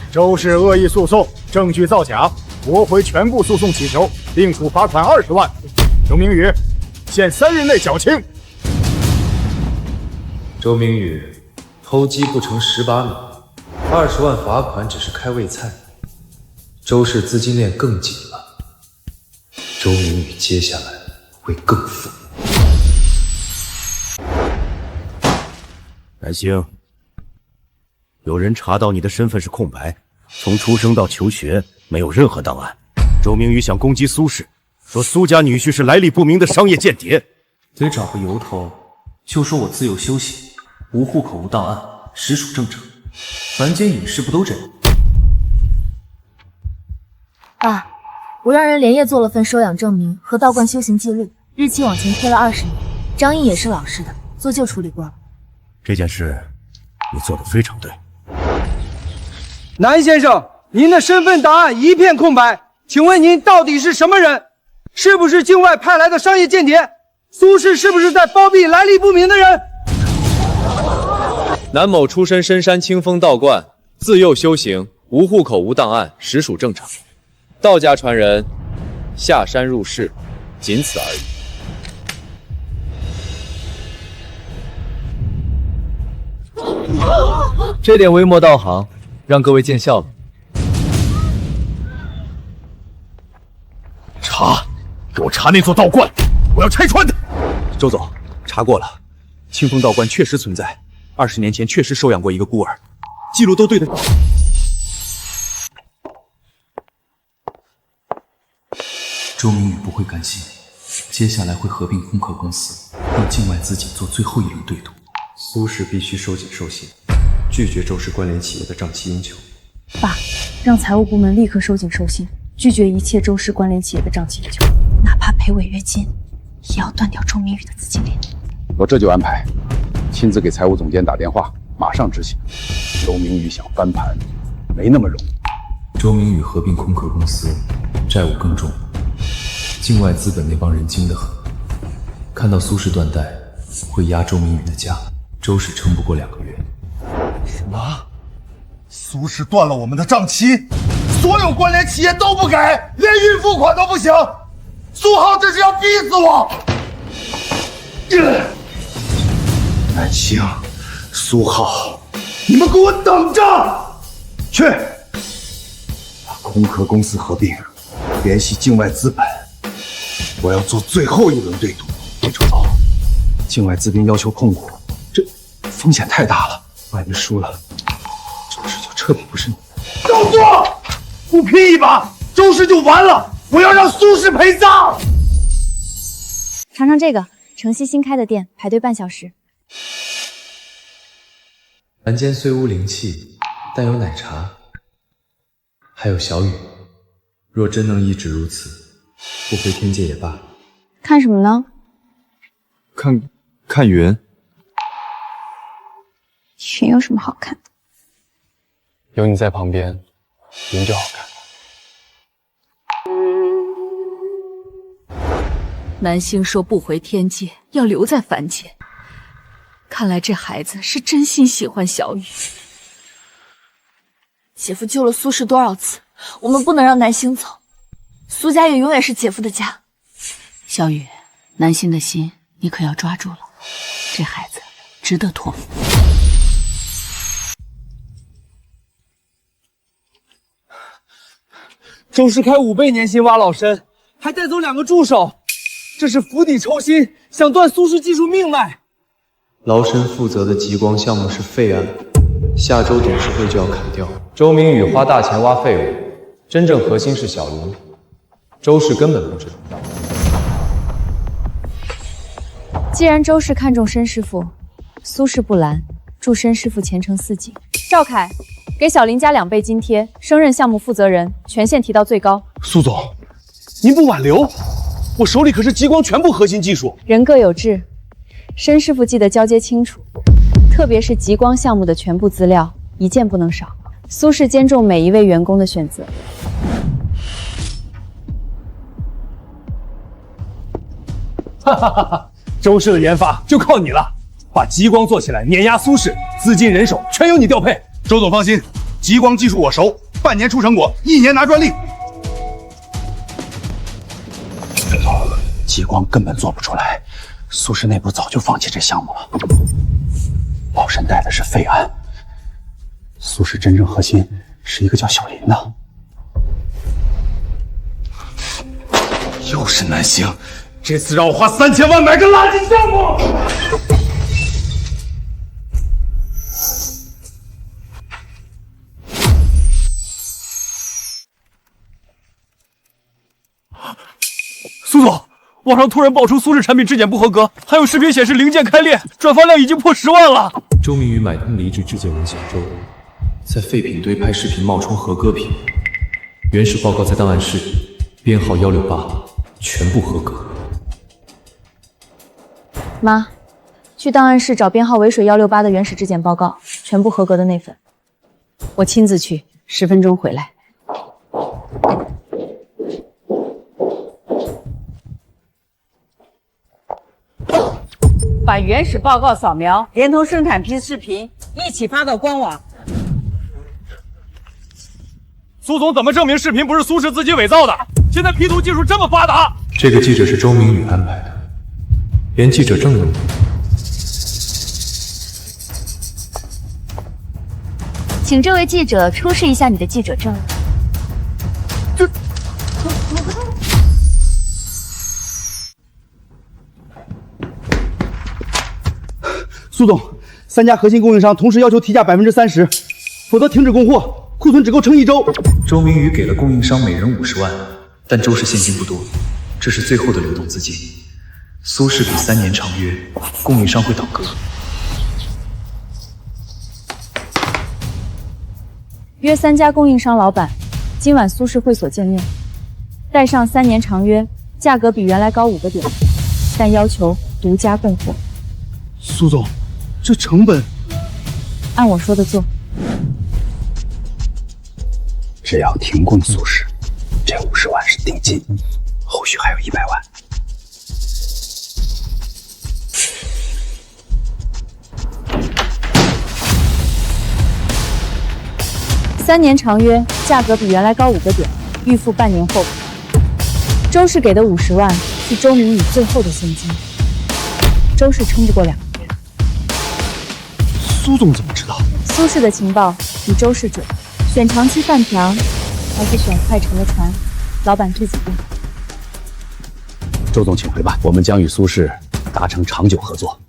周氏恶意诉讼，证据造假，驳回全部诉讼请求，并处罚款20万。周明宇，限3日内缴清。周明宇，偷鸡不成蚀把米，20万罚款只是开胃菜，周氏资金链更紧了。周明宇接下来会更富。南星，有人查到你的身份是空白，从出生到求学没有任何档案。周明宇想攻击苏氏，说苏家女婿是来历不明的商业间谍。得找个由头，就说我自由修行，无户口无档案，实属正常。凡间隐士不都这样？爸，我让人连夜做了份收养证明和道观修行记录，日期往前推了20年。张毅也是老实的，做旧处理过了。这件事你做得非常对。南先生，您的身份档案一片空白，请问您到底是什么人？是不是境外派来的商业间谍？苏氏是不是在包庇来历不明的人？南某出身深山清风道观，自幼修行，无户口无档案，实属正常。道家传人下山入室，仅此而已。这点微末道行，让各位见笑了。查，给我查那座道观，我要拆穿他！周总，查过了，清风道观确实存在，20年前确实收养过一个孤儿，记录都对得上。周明宇不会甘心，接下来会合并空壳公司，用境外资金做最后一轮对赌。苏氏必须收紧授信，拒绝周氏关联企业的账期应求。爸，让财务部门立刻收紧授信，拒绝一切周氏关联企业的账期要求，哪怕赔违约金，也要断掉周明宇的资金链。我这就安排，亲自给财务总监打电话，马上执行。周明宇想翻盘，没那么容易。周明宇合并空壳公司，债务更重，境外资本那帮人精得很，看到苏氏断贷，会压周明宇的价，周氏撑不过2个月。什么？苏氏断了我们的账期，所有关联企业都不给，连预付款都不行。苏浩这是要逼死我！南星，苏浩，你们给我等着！去，把空壳公司合并，联系境外资本，我要做最后一轮对赌。周总，境外资金要求控股，这风险太大了，万一输了，周氏就彻底不是你。照做，不拼一把，周氏就完了。我要让苏氏陪葬。尝尝这个，城西新开的店，排队半小时。凡间虽无灵气，但有奶茶，还有小雨。若真能一直如此，不回天界也罢。看什么呢？看云。云有什么好看的？有你在旁边，云就好看。南星说不回天界，要留在凡间。看来这孩子是真心喜欢小雨。姐夫救了苏氏多少次，我们不能让南星走。苏家也永远是姐夫的家。小雨，南星的心你可要抓住了，这孩子值得托付。周氏开5倍年薪挖老参，还带走2个助手，这是釜底抽薪，想断苏氏技术命脉。劳参负责的极光项目是废案，下周董事会就要砍掉。周明宇花大钱挖废物，真正核心是小林，周氏根本不知道。既然周氏看中申师傅，苏氏不拦，祝申师傅前程似锦。赵凯，给小林加2倍津贴，升任项目负责人，权限提到最高。苏总，您不挽留，我手里可是极光全部核心技术。人各有志，申师傅记得交接清楚，特别是极光项目的全部资料，一件不能少。苏氏兼重每一位员工的选择。哈哈哈哈！周氏的研发就靠你了，把极光做起来，碾压苏氏，资金人手全由你调配。周总放心，极光技术我熟，半年出成果，1年拿专利。极光根本做不出来，苏氏内部早就放弃这项目了。老沈带的是废案，苏氏真正核心是一个叫小林的。又是南星，这次让我花3000万买个垃圾项目！苏总，网上突然爆出苏氏产品质检不合格，还有视频显示零件开裂，转发量已经破10万了。周明宇买通离职质检人小周，在废品堆拍视频冒充合格品，原始报告在档案室，编号168，全部合格。妈，去档案室找编号为水168的原始质检报告，全部合格的那份。我亲自去，10分钟回来。把原始报告扫描，连同生产批视频一起发到官网。苏总怎么证明视频不是苏氏自己伪造的？现在 P 图技术这么发达。这个记者是周明宇安排的，连记者证都没有。请这位记者出示一下你的记者证。苏总，3家核心供应商同时要求提价30%，否则停止供货，库存只够撑1周。周明宇给了供应商每人50万，但周氏现金不多，这是最后的流动资金。苏氏给3年长约，供应商会倒戈。约3家供应商老板，今晚苏氏会所见面，带上3年长约，价格比原来高5个点，但要求独家供货。苏总，这成本……按我说的做。只要停供苏氏，这50万是定金，后续还有100万。3年长约，价格比原来高5个点，预付半年后。周氏给的50万是周明宇最后的现金，周氏撑不过2个月。苏总怎么知道？苏氏的情报比周氏准，选长期饭条还是选快沉的船，老板自己定。周总请回吧，我们将与苏氏达成长久合作。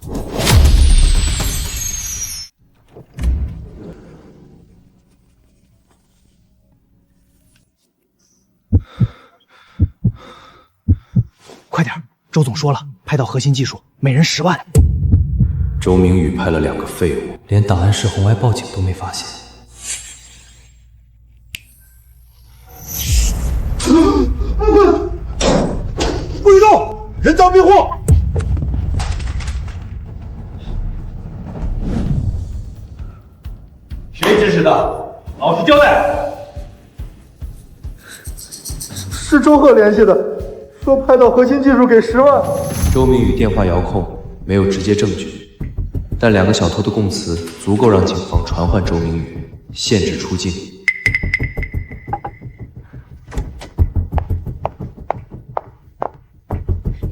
快点，周总说了，拍到核心技术，每人10万。周明宇派了2个废物，连档案室红外报警都没发现。不许动！人赃并获！谁指使的？老实交代！是周贺联系的，说拍到核心技术给10万。周明宇电话遥控，没有直接证据，但2个小偷的供词足够让警方传唤周明宇，限制出境。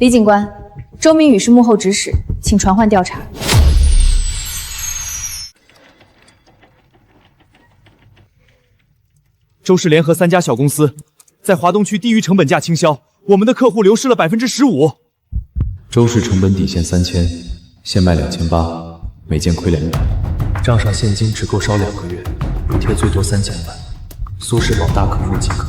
李警官，周明宇是幕后指使，请传唤调查。周氏联合3家小公司，在华东区低于成本价倾销，我们的客户流失了15%。周氏成本底线3000，现卖2800，每件亏200，账上现金只够烧2个月，补贴最多3000万。苏氏保大客户即可。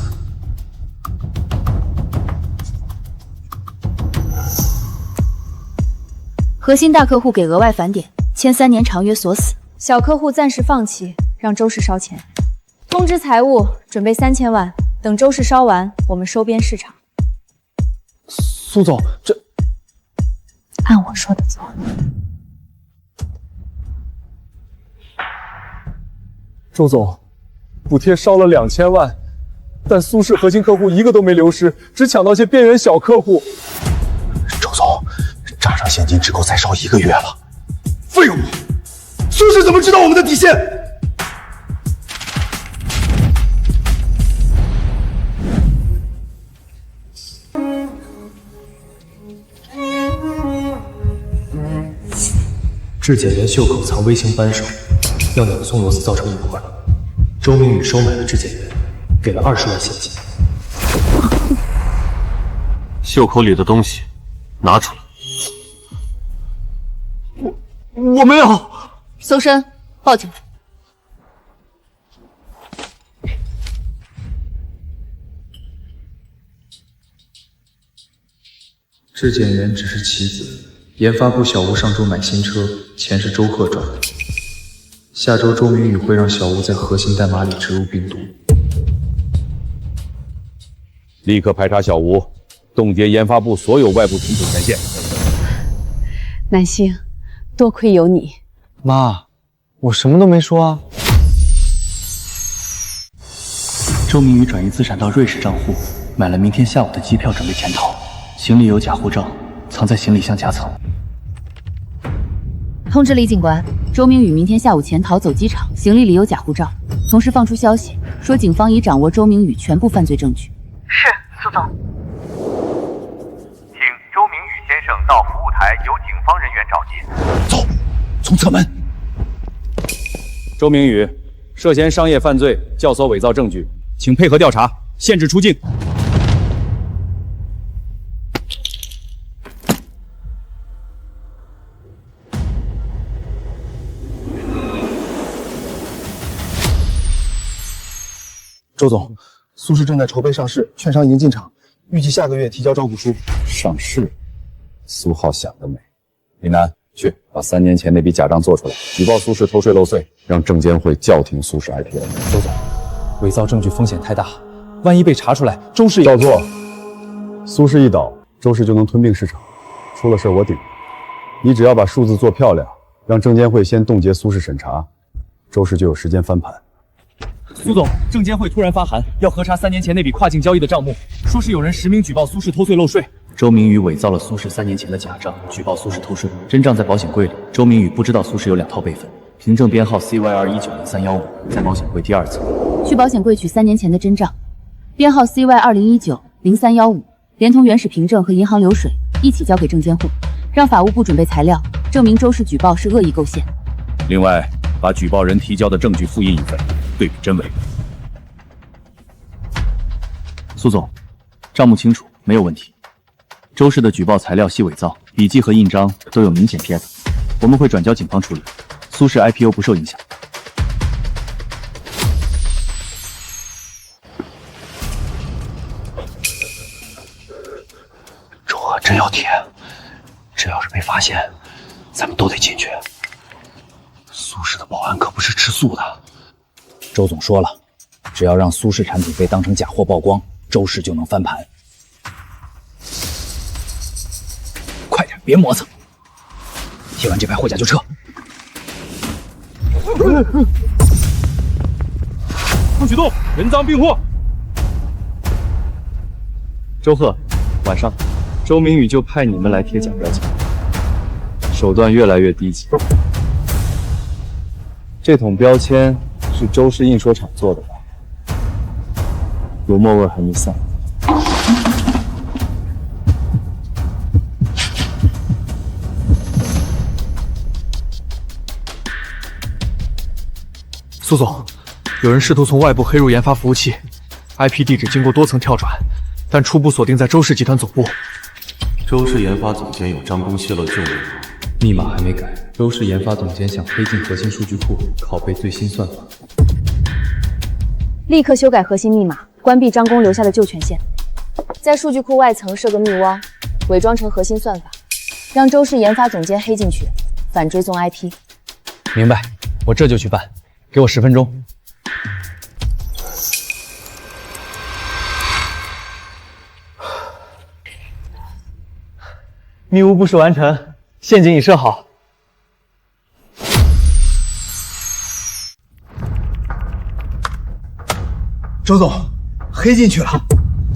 核心大客户给额外返点，签3年长约锁死。小客户暂时放弃，让周氏烧钱。通知财务准备3000万，等周氏烧完，我们收编市场。苏总，这按我说的做。周总，补贴烧了2000万，但苏氏核心客户一个都没流失，只抢到些边缘小客户。周总，账上现金只够再烧1个月了。废物！苏轼怎么知道我们的底线？质检员袖口藏微型扳手，要扭松螺丝造成隐患。周明宇收买了质检员，给了20万现金。袖口里的东西拿出来。我没有。搜身，报警。质检员只是棋子，研发部小吴上周买新车，钱是周贺赚的。下周周明宇会让小吴在核心代码里植入病毒。立刻排查小吴，冻结研发部所有外部存储权限。南星，多亏有你。妈，我什么都没说啊。周明宇转移资产到瑞士账户，买了明天下午的机票，准备潜逃。行李有假护照，藏在行李箱夹层。通知李警官，周明宇明天下午潜逃走机场，行李里有假护照。同时放出消息，说警方已掌握周明宇全部犯罪证据。是，苏总。请周明宇先生到服务台，由警方人员找接。走，从侧门。周明宇涉嫌商业犯罪，教唆伪造证据，请配合调查，限制出境。周总，苏氏正在筹备上市，券商已经进场，预计下个月提交招股书。上市，苏浩想得美。李楠，去把3年前那笔假账做出来，举报苏氏偷税漏税，让证监会叫停苏氏 IPO。周总，伪造证据风险太大，万一被查出来，周氏照做。苏氏一倒，周氏就能吞并市场，出了事我顶。你只要把数字做漂亮，让证监会先冻结苏氏审查，周氏就有时间翻盘。苏总，证监会突然发函，要核查3年前那笔跨境交易的账目，说是有人实名举报苏氏偷税漏税。周明宇伪造了苏氏3年前的假账，举报苏氏偷税，真账在保险柜里。周明宇不知道苏氏有2套备份，凭证编号 CY2190315，在保险柜第2层。去保险柜取3年前的真账，编号 CY20190315，连同原始凭证和银行流水一起交给证监会，让法务部准备材料，证明周氏举报是恶意构陷。另外，把举报人提交的证据复印一份，对比真伪。苏总，账目清楚，没有问题。周氏的举报材料系伪造，笔记和印章都有明显撇子，我们会转交警方处理。苏氏 IPO 不受影响。周贺真要铁，这要是被发现，咱们都得进去。苏氏的保安可不是吃素的。周总说了，只要让苏氏产品被当成假货曝光，周氏就能翻盘。快点，别磨蹭！贴完这排货架就撤。不许动，人赃并获。周贺，晚上，周明宇就派你们来贴假标签，手段越来越低级。这桶标签是周氏印刷厂做的吧？油墨味还没散。苏总，有人试图从外部黑入研发服务器 ，IP 地址经过多层跳转，但初步锁定在周氏集团总部。周氏研发总监有张弓泄露旧密码还没改。周氏研发总监想黑进核心数据库，拷贝最新算法。立刻修改核心密码，关闭张弓留下的旧权限，在数据库外层设个密汪，伪装成核心算法，让周氏研发总监黑进去，反追踪 IP。明白，我这就去办，给我10分钟。密务部署完成，陷阱已设好。周总，黑进去了，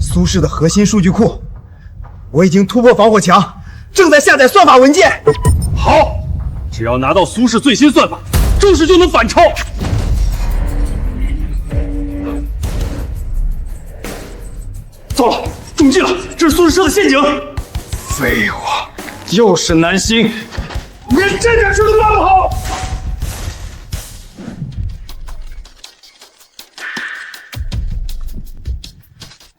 苏氏的核心数据库，我已经突破防火墙，正在下载算法文件。好，只要拿到苏氏最新算法，周氏就能反超。糟了，中计了！这是苏氏设的陷阱。废话，又是南星，连这点事都办不好。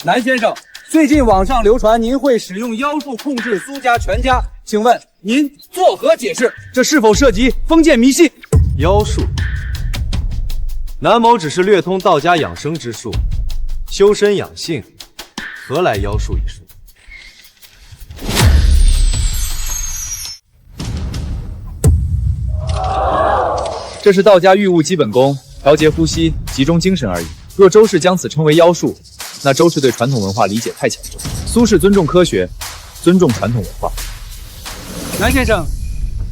南先生，最近网上流传您会使用妖术控制苏家全家，请问您作何解释？这是否涉及封建迷信？妖术，南某只是略通道家养生之术，修身养性，何来妖术一说？这是道家御物基本功，调节呼吸，集中精神而已。若周氏将此称为妖术，那周氏对传统文化理解太浅重。苏氏尊重科学，尊重传统文化。南先生，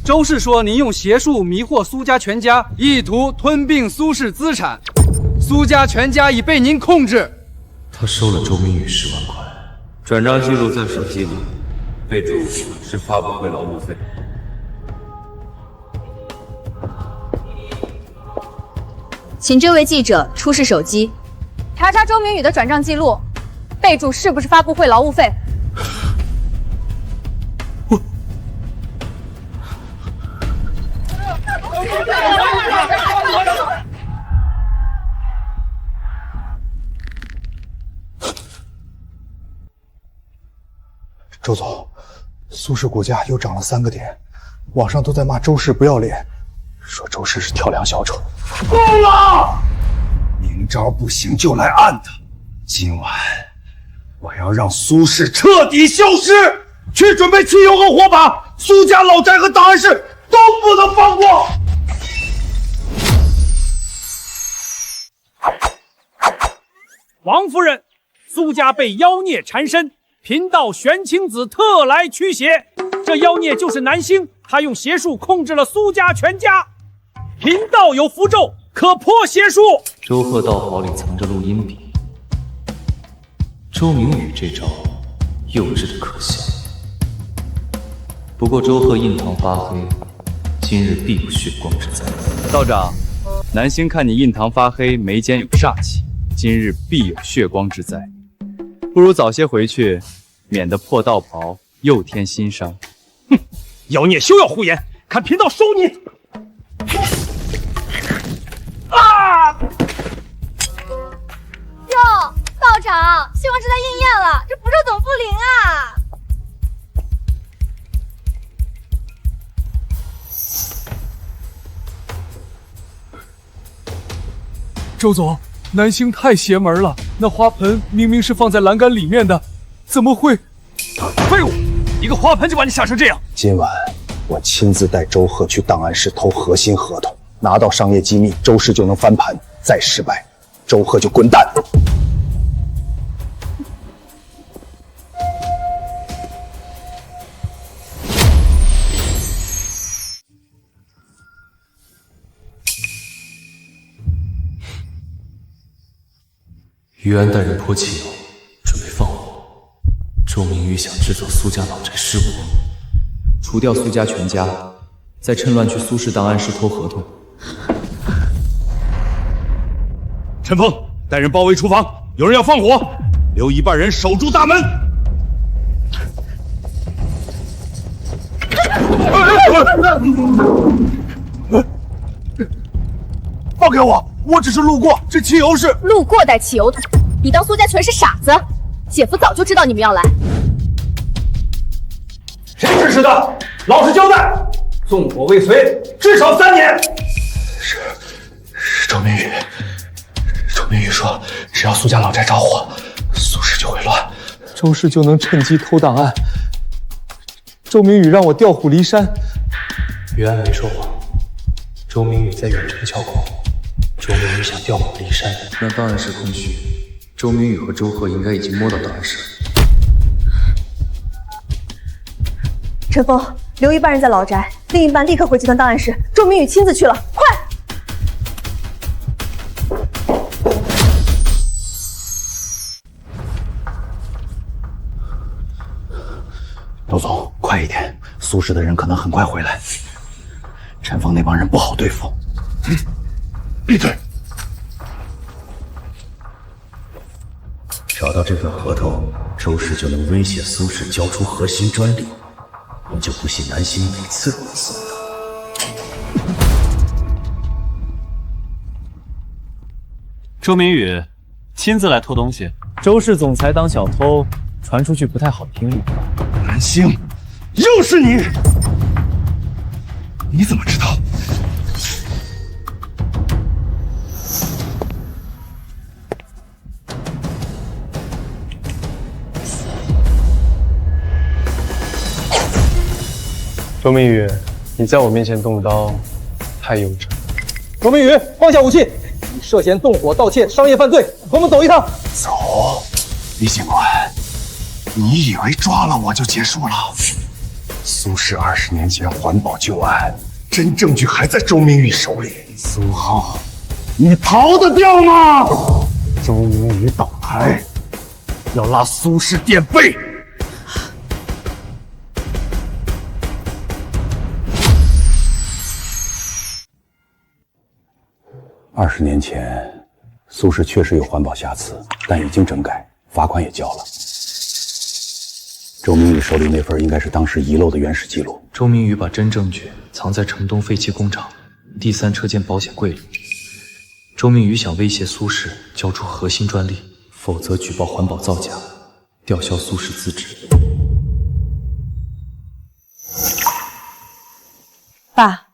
周氏说您用邪术迷惑苏家全家，意图吞并苏氏资产，苏家全家已被您控制。他收了周明宇10万块，转账记录在手机里，备注是发布会劳务费。请这位记者出示手机，查查周明宇的转账记录，备注是不是发布会劳务费。周总，苏氏股价又涨了3个点，网上都在骂周氏不要脸，说周氏是跳梁小丑。够了！明招不行就来暗的，今晚我要让苏氏彻底消失！去准备汽油和火把，苏家老宅和档案室都不能放过！王夫人，苏家被妖孽缠身，贫道玄清子特来驱邪。这妖孽就是南星，他用邪术控制了苏家全家。贫道有符咒，可破邪术。周贺道袍里藏着录音笔，周明宇这招幼稚的可笑。不过周贺印堂发黑，今日必有血光之灾。道长，南星看你印堂发黑，眉间有煞气，今日必有血光之灾。不如早些回去，免得破道袍又添新伤。哼，妖孽休要胡言，看贫道收你！啊！哟，道长，血光之灾应验了，这符咒怎么不灵啊？周总，南星太邪门了，那花盆明明是放在栏杆里面的，怎么会？废物！一个花盆就把你吓成这样！今晚我亲自带周贺去档案室偷核心合同，拿到商业机密，周氏就能翻盘。再失败，周贺就滚蛋！于安带人泼汽油，准备放火。周明宇想制作苏家老宅失火，除掉苏家全家，再趁乱去苏氏档案室偷合同。陈峰，带人包围厨房，有人要放火，留一半人守住大门。放开我！我只是路过，这汽油是路过带汽油桶，你当苏家全是傻子？姐夫早就知道你们要来。谁指使的？老实交代！纵火未遂，至少3年。是周明宇。周明宇说，只要苏家老宅着火，苏氏就会乱，周氏就能趁机偷档案。周明宇让我调虎离山。于安没说谎，周明宇在远程敲鼓。周明宇想调虎离山，让档案室空虚。周明宇和周贺应该已经摸到档案室了。陈峰，留一半人在老宅，另一半立刻回集团档案室。周明宇亲自去了，快！周总，快一点！苏氏的人可能很快回来。陈峰那帮人不好对付。闭嘴！找到这份合同，周氏就能威胁苏氏交出核心专利。我就不信南星每次都能送到。周明宇亲自来偷东西，周氏总裁当小偷，传出去不太好听。南星，又是你！你怎么知道？周明宇，你在我面前动刀，太幼稚。周明宇，放下武器！你涉嫌纵火、盗窃、商业犯罪，和我们走一趟。走，李警官，你以为抓了我就结束了？苏氏20年前环保旧案，真证据还在周明宇手里。苏浩，你逃得掉吗？周明宇倒台，要拉苏氏垫背。20年前，苏氏确实有环保瑕疵，但已经整改，罚款也交了。周明宇手里那份应该是当时遗漏的原始记录。周明宇把真证据藏在城东废弃工厂第3车间保险柜里。周明宇想威胁苏氏交出核心专利，否则举报环保造假，吊销苏氏资质。爸，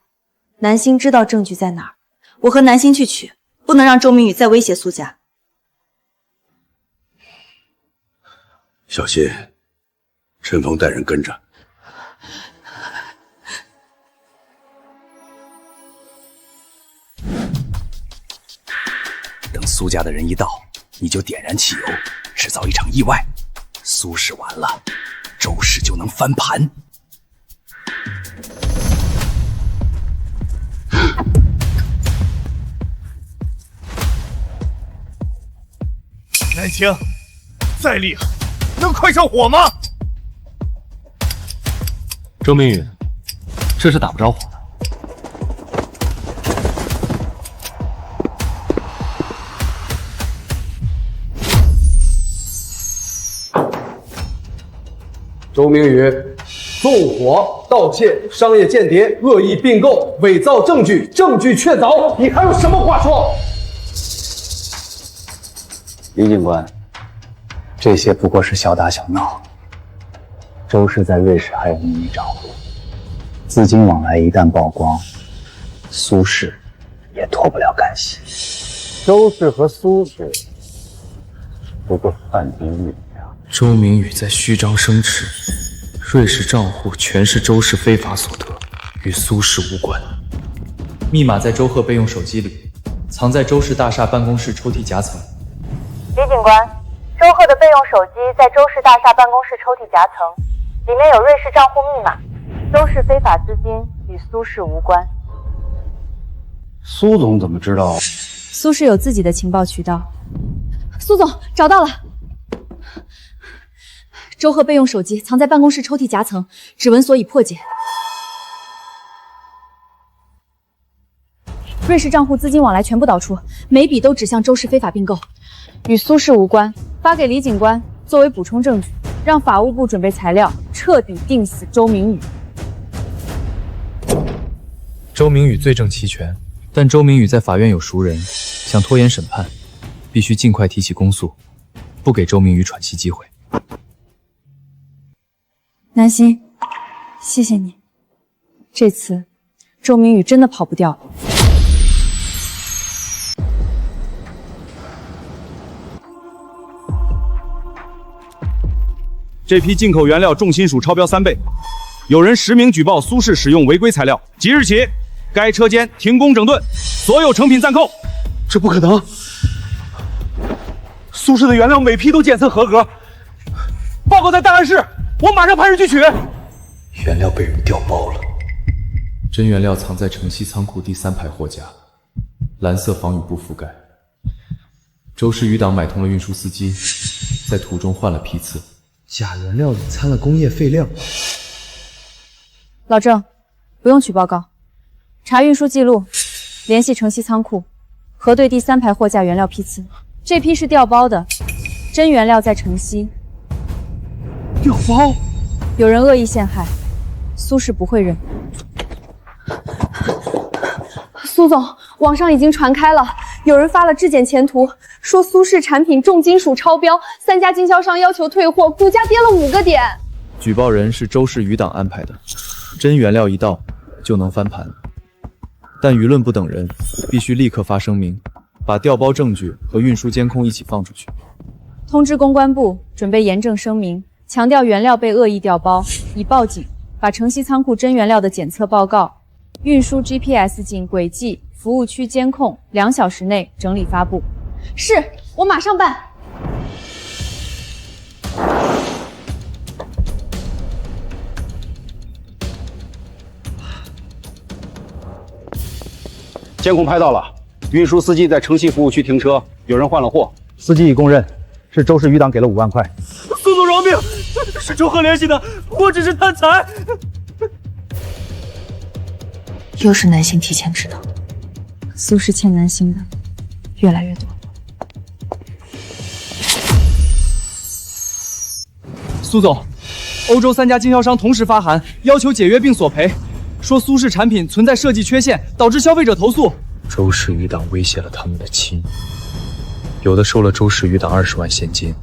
南星知道证据在哪儿，我和南星去取，不能让周明宇再威胁苏家。小心，陈峰带人跟着。等苏家的人一到，你就点燃汽油，制造一场意外。苏氏完了，周氏就能翻盘。南青，再厉害，能快上火吗？周明宇，这是打不着火的。周明宇，纵火、盗窃、商业间谍、恶意并购、伪造证据，证据确凿，你还有什么话说？李警官，这些不过是小打小闹。周氏在瑞士还有秘密账户，资金往来一旦曝光，苏氏也脱不了干系。周氏和苏氏不过半斤玉两。周明宇在虚张声势，瑞士账户全是周氏非法所得，与苏氏无关。密码在周贺备用手机里，藏在周氏大厦办公室抽屉夹层。李警官，周贺的备用手机在周氏大厦办公室抽屉夹层，里面有瑞士账户密码。周氏非法资金与苏氏无关。苏总怎么知道？苏氏有自己的情报渠道。苏总，找到了。周贺备用手机藏在办公室抽屉夹层，指纹锁已破解。瑞士账户资金往来全部导出，每笔都指向周氏非法并购，与苏氏无关。发给李警官作为补充证据，让法务部准备材料，彻底定死周明宇。周明宇罪证齐全，但周明宇在法院有熟人，想拖延审判，必须尽快提起公诉，不给周明宇喘息机会。南星，谢谢你，这次周明宇真的跑不掉了。这批进口原料重金属超标3倍，有人实名举报苏氏使用违规材料。即日起，该车间停工整顿，所有成品暂扣。这不可能！苏氏的原料每批都检测合格，报告在档案室，我马上派人去取。原料被人调包了，真原料藏在城西仓库第3排货架，蓝色防雨布覆盖。周氏余党买通了运输司机，在途中换了批次。假原料里掺了工业废料，老郑，不用取报告，查运输记录，联系城西仓库，核对第3排货架原料批次。这批是调包的，真原料在城西。调包？有人恶意陷害，苏氏不会认。苏总，网上已经传开了，有人发了质检前图，说苏氏产品重金属超标，3家经销商要求退货，股价跌了5个点。举报人是周氏余党安排的，真原料一到就能翻盘，但舆论不等人，必须立刻发声明，把调包证据和运输监控一起放出去。通知公关部准备严正声明，强调原料被恶意调包，已报警，把城西仓库真原料的检测报告、运输 GPS 景轨迹、服务区监控2小时内整理发布。是，我马上办。监控拍到了，运输司机在城西服务区停车，有人换了货。司机已供认，是周氏余党给了5万块。苏总饶命，是周贺联系的，我只是贪财。又是南星提前知道，苏氏欠南星的越来越多。苏总，欧洲3家经销商同时发函，要求解约并索赔，说苏氏产品存在设计缺陷，导致消费者投诉。周氏余党威胁了他们的亲女，有的收了周氏余党20万现金，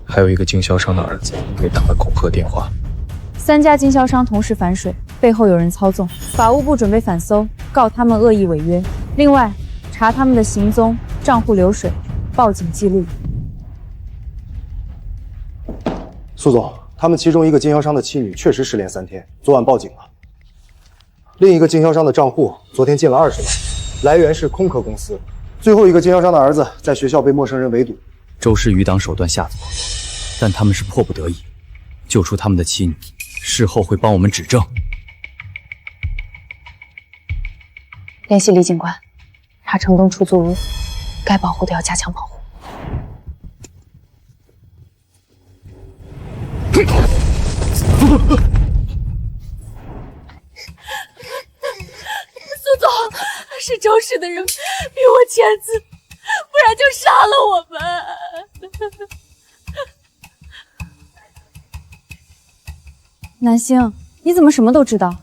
还有一个经销商的儿子给打了恐吓电话。 3家经销商同时反水，背后有人操纵。法务部准备反搜，告他们恶意违约。另外，查他们的行踪、账户流水、报警记录。苏总，他们其中一个经销商的妻女确实失联3天，昨晚报警了。另一个经销商的账户昨天进了20万，来源是空壳公司。最后一个经销商的儿子在学校被陌生人围堵。周氏余党手段下作，但他们是迫不得已救出他们的妻女。 事后会帮我们指证。联系李警官，查城东出租屋，该保护的要加强保护。苏总，是周氏的人逼我签字，不然就杀了我们。南星，你怎么什么都知道？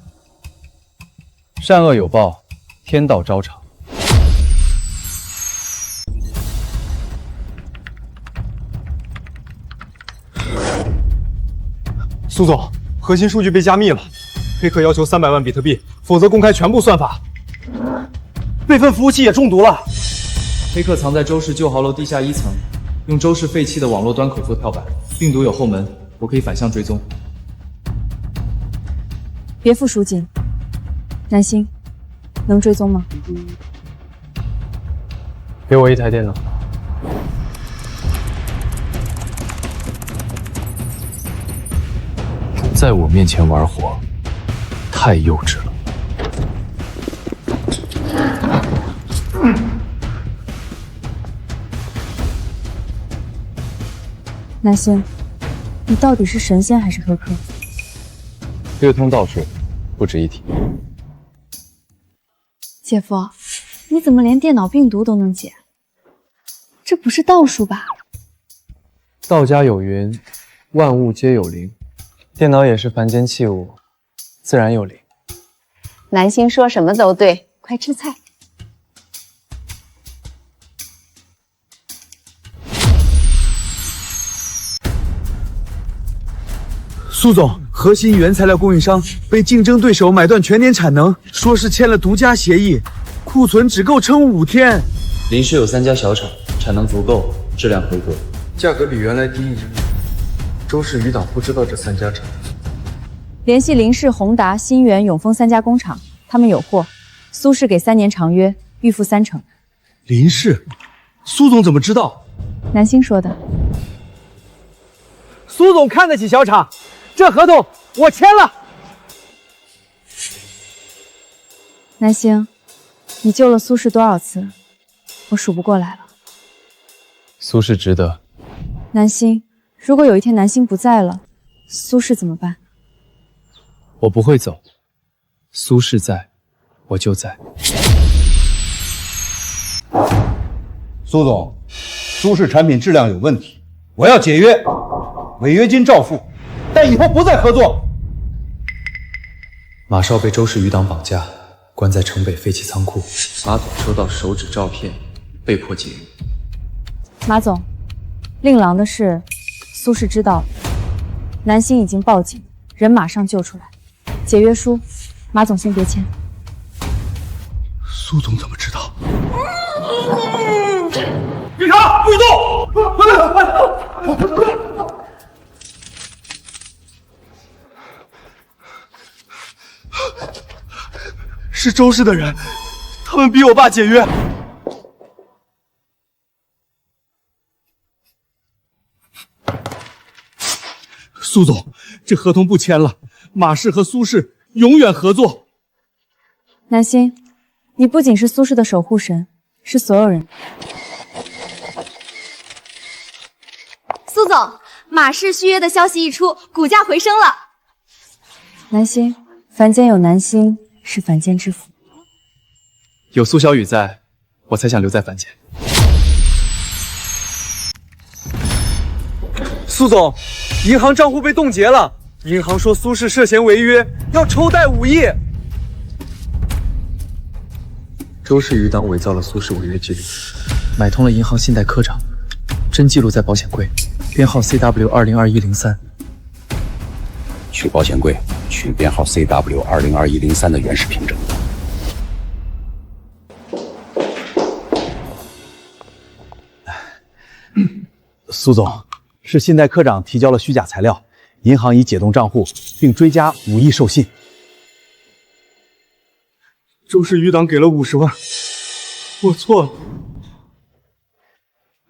善恶有报，天道昭偿。苏总，核心数据被加密了，黑客要求300万比特币，否则公开全部算法。备份服务器也中毒了。黑客藏在周氏旧豪楼地下1层，用周氏废弃的网络端口做跳板。病毒有后门，我可以反向追踪。 别付赎金，南星，能追踪吗？给我1台电脑。在我面前玩火，太幼稚了。南星，你到底是神仙还是黑客？ 略通道术，不值一提。姐夫，你怎么连电脑病毒都能解？这不是道术吧？道家有云：万物皆有灵，电脑也是凡间器物，自然有灵。南星说什么都对，快吃菜。苏总，核心原材料供应商被竞争对手买断全年产能，说是签了独家协议，库存只够撑5天。林氏有3家小厂，产能足够，质量合格，价格比原来低1%。周氏余党不知道这3家厂。联系林氏、宏达、新源、永丰3家工厂，他们有货。苏氏给3年长约，预付30%。林氏，苏总怎么知道？南星说的。苏总看得起小厂。 这合同我签了。南星，你救了苏氏多少次？我数不过来了。苏氏值得。南星，如果有一天南星不在了，苏氏怎么办？我不会走，苏轼在，我就在。苏总，苏轼产品质量有问题，我要解约，违约金照付，但以后不再合作。马少被周氏余党绑架，关在城北废弃仓库。马总收到手指照片，被迫解约。马总，令郎的事，苏轼知道了，南星已经报警，人马上救出来。解约书，马总先别签。苏总怎么知道？警察，不许动！快！是周氏的人，他们逼我爸解约。苏总，这合同不签了，马氏和苏氏永远合作。南星，你不仅是苏轼的守护神，是所有人。苏总，马氏续约的消息一出，股价回升了。南星，凡间有南星，是凡间之福。有苏小雨在，我才想留在凡间。苏总，银行账户被冻结了，银行说苏轼涉嫌违约，要抽贷5亿。周氏余党伪造了苏轼违约记录，买通了银行信贷科长，真记录在保险柜，编号 CW202103。去保险柜取编号 CW202103的原始凭证。苏总，是信贷科长提交了虚假材料，银行已解冻账户，并追加5亿授信。周氏余党给了50万，我错了。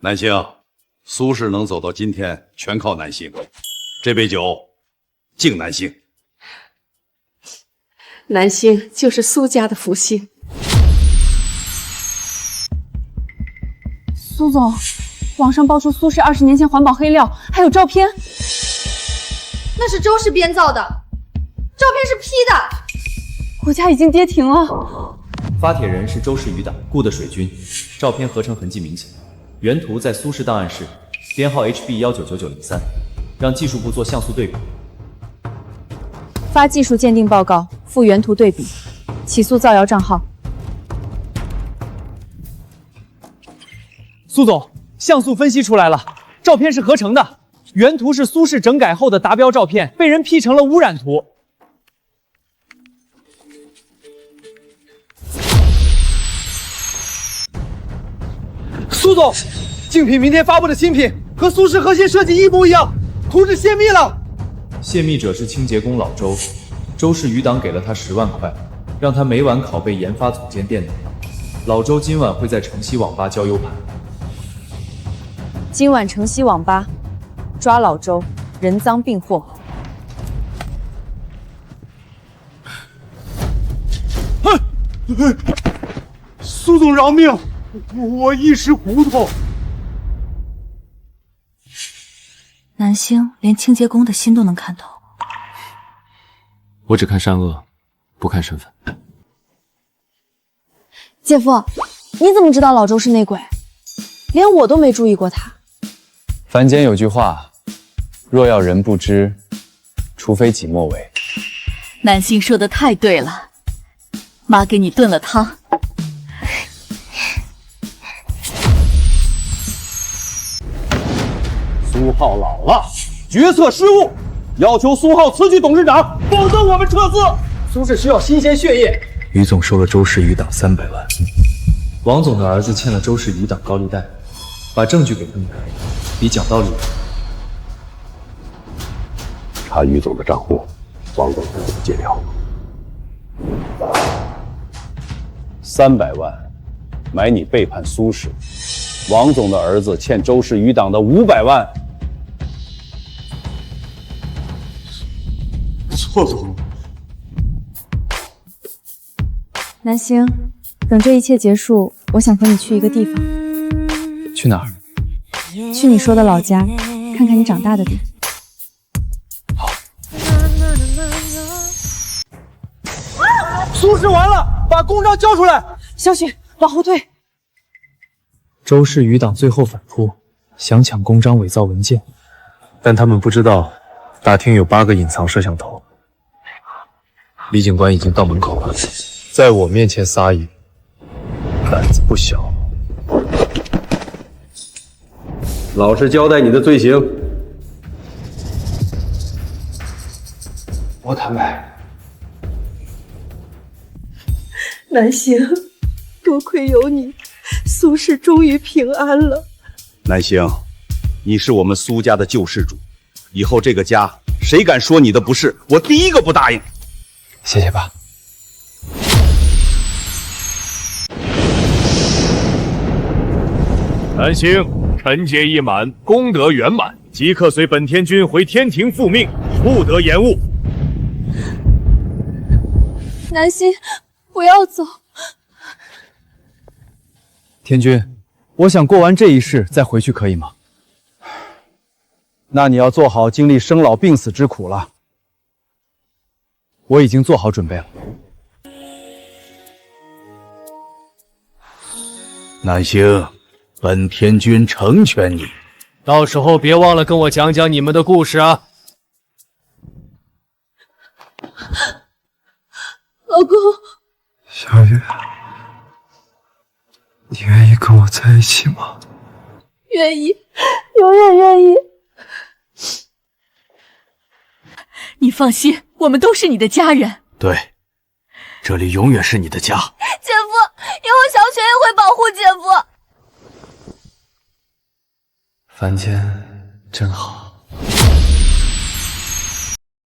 南星，苏轼能走到今天，全靠南星。这杯酒，敬南星。南星就是苏家的福星。苏总，网上爆出苏轼20年前环保黑料，还有照片。那是周氏编造的，照片是 P 的。国家已经跌停了。发帖人是周氏余党顾的水军，照片合成痕迹明显，原图在苏轼档案室，编号 HB199903，让技术部做像素对比。发技术鉴定报告，附原图对比，起诉造谣账号。苏总，像素分析出来了，照片是合成的，原图是苏轼整改后的达标照片，被人 P 成了污染图。苏总，竞品明天发布的新品和苏轼核心设计一模一样，图纸泄密了。泄密者是清洁工老周，周氏余党给了他10万块，让他每晚拷贝研发总监电脑。老周今晚会在城西网吧交 U 盘。今晚城西网吧抓老周，人赃并获。苏总饶命！我一时糊涂。南星连清洁工的心都能看透。我只看善恶，不看身份。姐夫，你怎么知道老周是内鬼？连我都没注意过他。凡间有句话，若要人不知，除非己莫为。南星说的太对了，妈给你炖了汤。苏浩老了，决策失误，要求苏浩辞去董事长，否则我们撤资。苏轼需要新鲜血液。于总收了周氏余党300万，王总的儿子欠了周氏余党高利贷，把证据给他们看，比讲道理。查于总的账户，王总怎么解掉？300万买你背叛苏轼，王总的儿子欠周氏余党的500万。错总，南星，等这一切结束，我想和你去一个地方。去哪儿？去你说的老家，看看你长大的地。啊！苏氏完了，把公章交出来！小许，往后退。周氏余党最后反扑，想抢公章伪造文件，但他们不知道大厅有8个隐藏摄像头。李警官已经到门口了，在我面前撒野，胆子不小。老实交代你的罪行。我坦白。南星，多亏有你，苏氏终于平安了。南星，你是我们苏家的救世主，以后这个家谁敢说你的不是，我第一个不答应。谢谢爸。南星，臣节已满，功德圆满，即刻随本天君回天庭复命，不得延误。南星，不要走。天君，我想过完这一世再回去，可以吗？那你要做好经历生老病死之苦了。我已经做好准备了。南星，本天君成全你。到时候别忘了跟我讲讲你们的故事啊！老公，小雨，你愿意跟我在一起吗？愿意，永远愿意。你放心，我们都是你的家人。对，这里永远是你的家。姐夫，以后小雪也会保护姐夫。凡间真好。